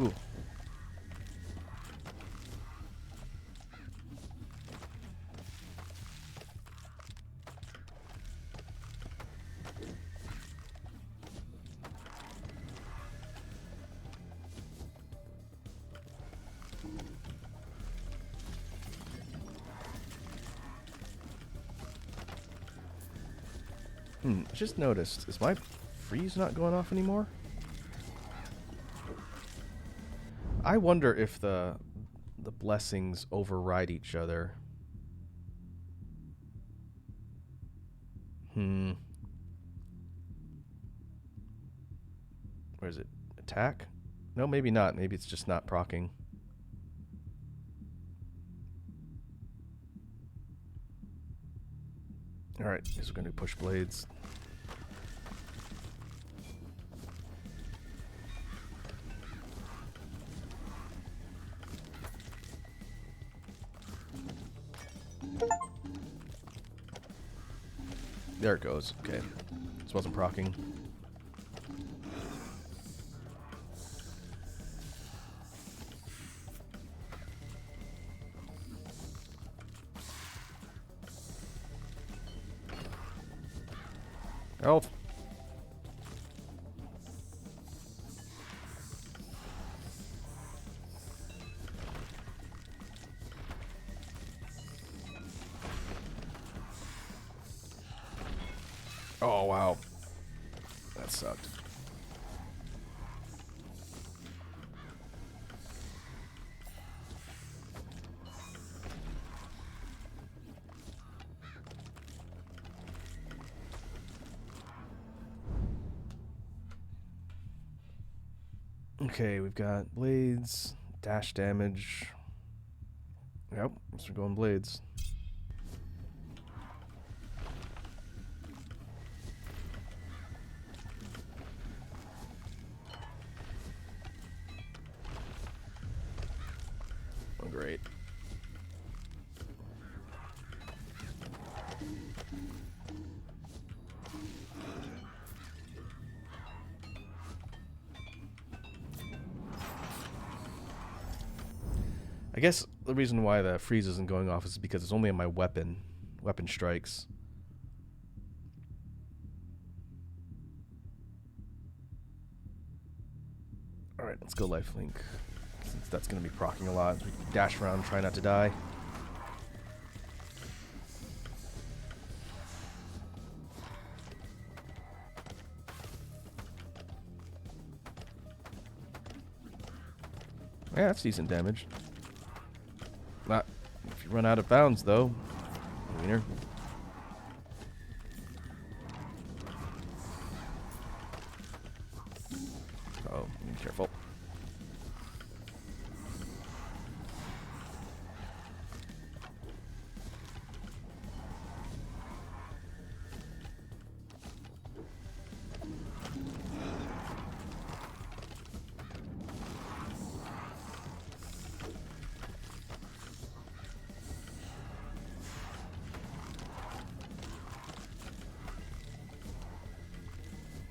Ooh. I just noticed, is my freeze not going off anymore? I wonder if the blessings override each other. Where is it? Attack? No, maybe not. Maybe it's just not proccing. Alright, guess we're gonna do push blades. There it goes. Okay. This wasn't proccing. Health. Oh, wow. That sucked. Okay, we've got blades, dash damage. Yep, so we're going blades. Oh, great. I guess the reason why the freeze isn't going off is because it's only on my weapon strikes. Alright, let's go lifelink. Since that's going to be proccing a lot. We dash around, try not to die. Yeah, that's decent damage. Not if you run out of bounds, though. Wiener. Oh, be careful.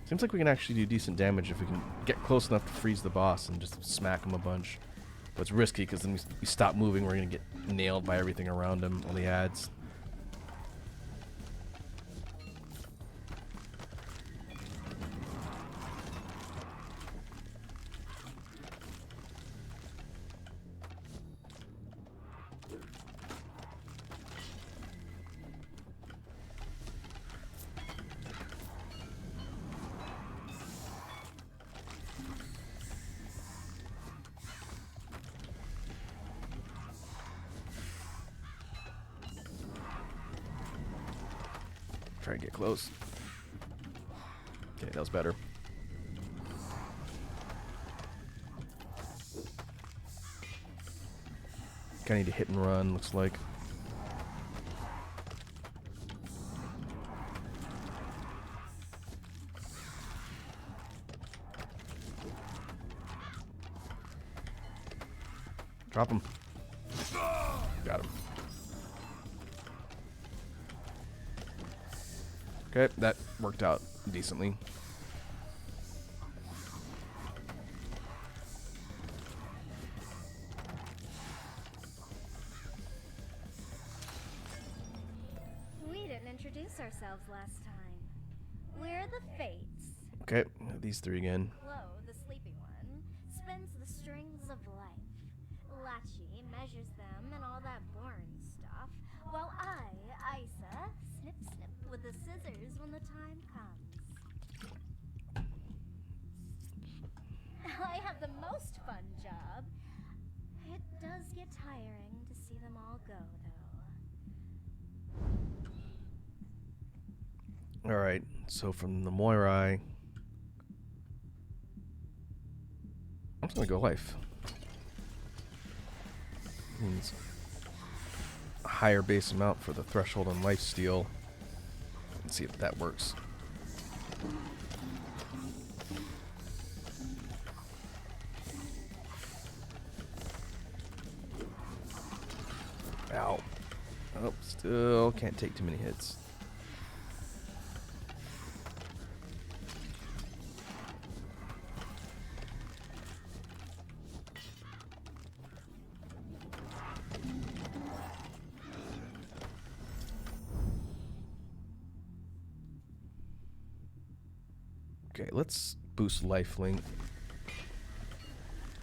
Seems like we can actually do decent damage if we can get close enough to freeze the boss and just smack him a bunch. But it's risky because then we stop moving, we're going to get nailed by everything around him, all the ads. Try and get close. Okay, that was better. Kinda need to hit and run, looks like. Drop him. Got him. Okay, that worked out decently. We didn't introduce ourselves last time. We're the Fates. Okay, these three again. Flo, the sleepy one, spins the strings of life. Lachi measures them and all that boring stuff, while I, Isa, snip snip with the scissors when the time comes. I have the most fun job. It does get tiring to see them all go, though. Alright, so from the Moirai, I'm just gonna go life. Means a higher base amount for the threshold and life steal. Let's see if that works. Ow. Oh, still can't take too many hits. Okay, let's boost lifelink.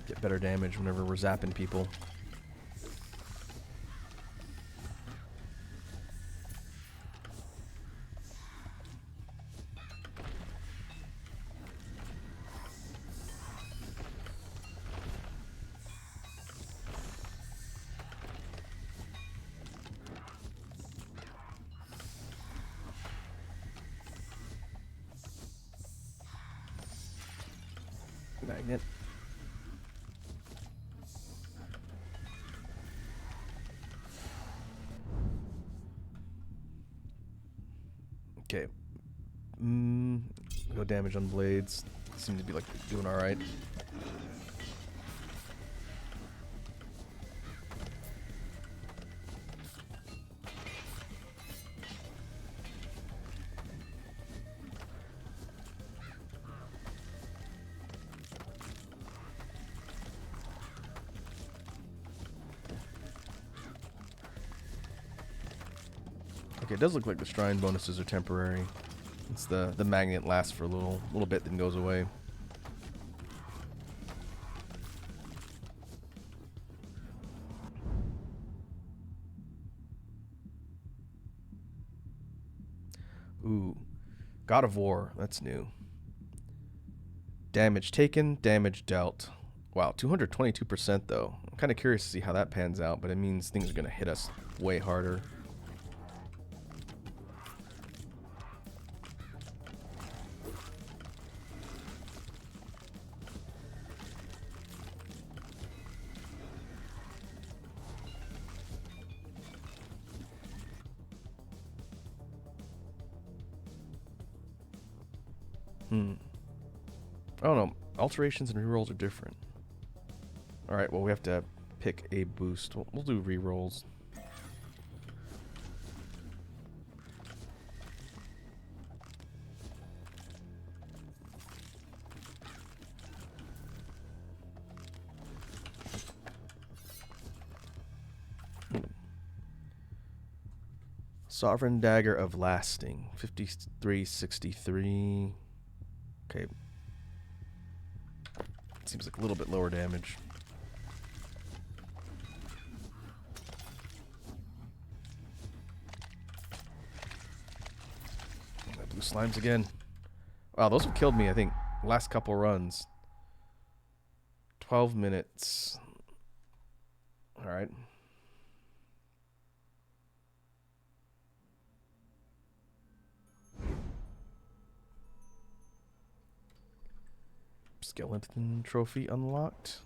Get better damage whenever we're zapping people. Magnet. Okay. Go damage on blades. Seem to be like doing all right. Okay, it does look like the shrine bonuses are temporary. It's the magnet lasts for a little bit, then goes away. Ooh, God of War, that's new. Damage taken, damage dealt. Wow, 222% though. I'm kind of curious to see how that pans out, but it means things are going to hit us way harder. Oh no, alterations and rerolls are different. Alright, well we have to pick a boost. We'll do rerolls. Sovereign Dagger of Lasting, 5363. Okay. Seems like a little bit lower damage. Blue slimes again. Wow, those have killed me, I think, last couple runs. 12 minutes. Alright. Skeleton trophy unlocked.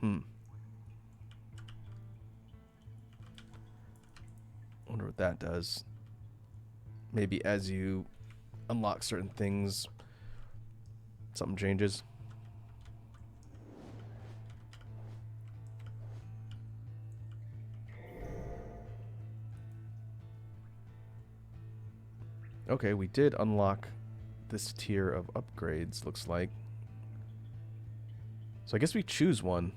Wonder what that does. Maybe as you unlock certain things, something changes. Okay, we did unlock this tier of upgrades, looks like. So I guess we choose one.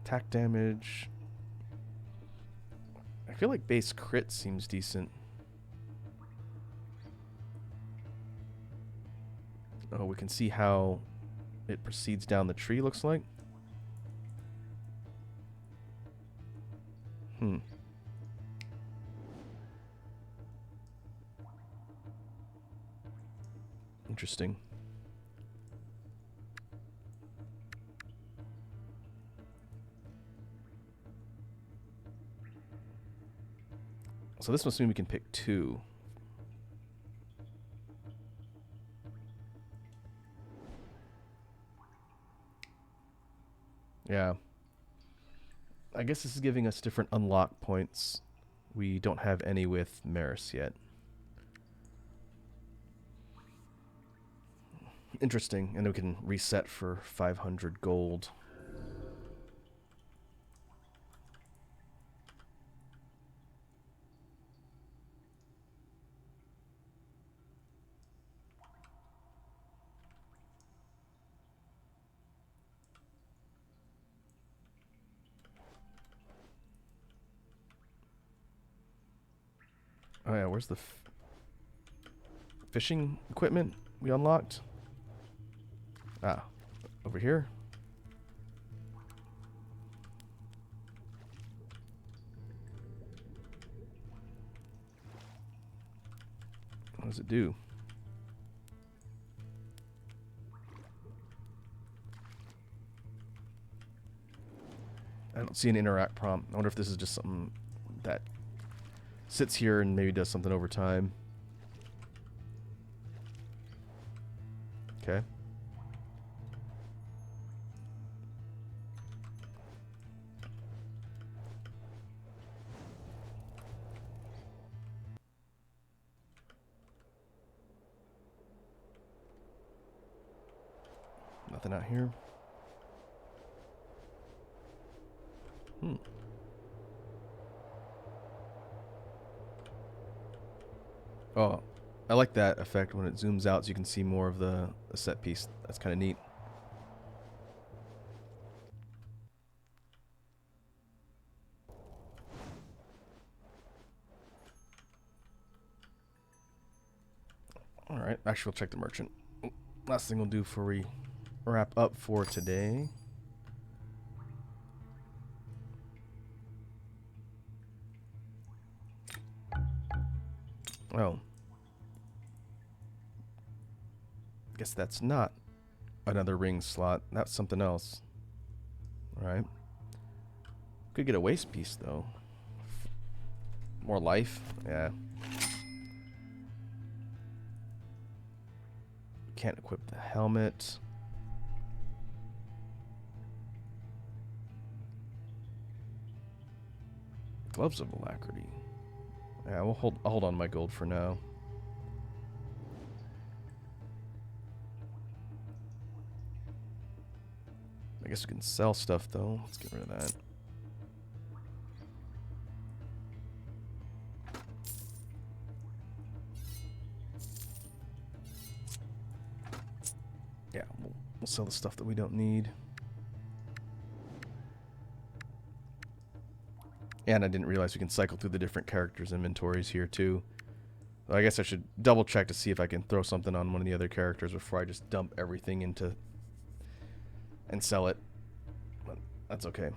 Attack damage. I feel like base crit seems decent. Oh, we can see how it proceeds down the tree, looks like. Interesting. So this must mean we can pick two. Yeah. I guess this is giving us different unlock points. We don't have any with Maris yet. Interesting. And we can reset for 500 gold. Oh yeah, where's the fishing equipment we unlocked? Ah, over here. What does it do? I don't see an interact prompt. I wonder if this is just something that sits here and maybe does something over time. Okay. Nothing out here. Oh, I like that effect when it zooms out so you can see more of the set piece. That's kind of neat. Alright, actually we'll check the merchant. Last thing we'll do before we wrap up for today. Oh. Guess that's not another ring slot. That's something else. Alright. Could get a waist piece, though. More life? Yeah. Can't equip the helmet. Gloves of Alacrity. Yeah, I'll hold on to my gold for now. I guess we can sell stuff though. Let's get rid of that. Yeah, we'll sell the stuff that we don't need. And I didn't realize we can cycle through the different characters' inventories here too. So I guess I should double check to see if I can throw something on one of the other characters before I just dump everything into and sell it. But that's okay.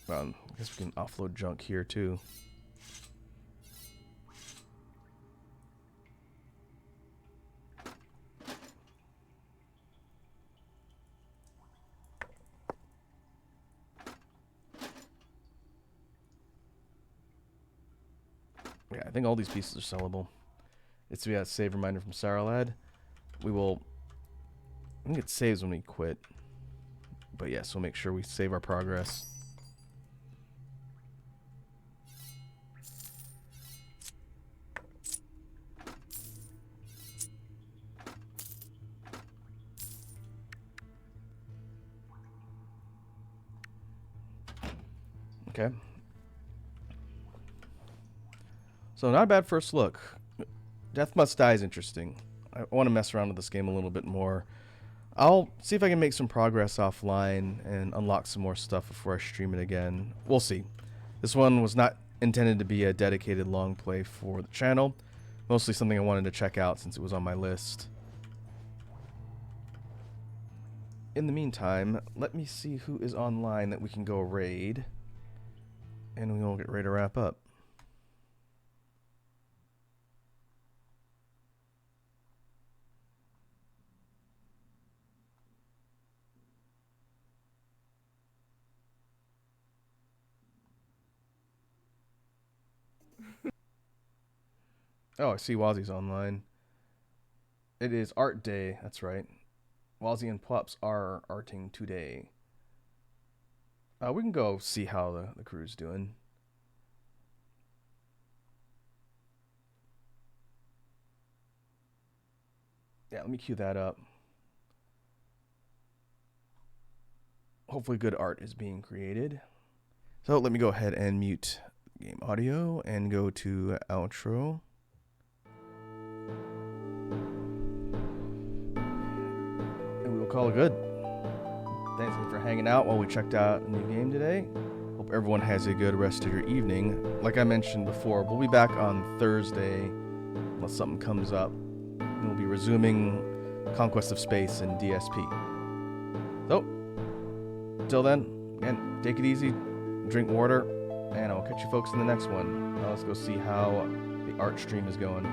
I guess we can offload junk here too. Yeah, I think all these pieces are sellable. It's a save reminder from Saralad. We will... I think it saves when we quit. But yes, we'll make sure we save our progress. Okay. So not a bad first look. Death Must Die is interesting. I want to mess around with this game a little bit more. I'll see if I can make some progress offline and unlock some more stuff before I stream it again. We'll see. This one was not intended to be a dedicated long play for the channel. Mostly something I wanted to check out since it was on my list. In the meantime, let me see who is online that we can go raid. And we will get ready to wrap up. Oh, I see Wazzy's online. It is art day, that's right. Wazzy and Pups are arting today. We can go see how the crew's doing. Yeah, let me cue that up. Hopefully good art is being created. So let me go ahead and mute game audio and go to outro. And we will call it good. Thanks for hanging out while we checked out a new game today. Hope everyone has a good rest of your evening. Like I mentioned before, we'll be back on Thursday unless something comes up. And we'll be resuming Conquest of Space and DSP. So, until then, again, take it easy, drink water, and I'll catch you folks in the next one. Now let's go see how the art stream is going.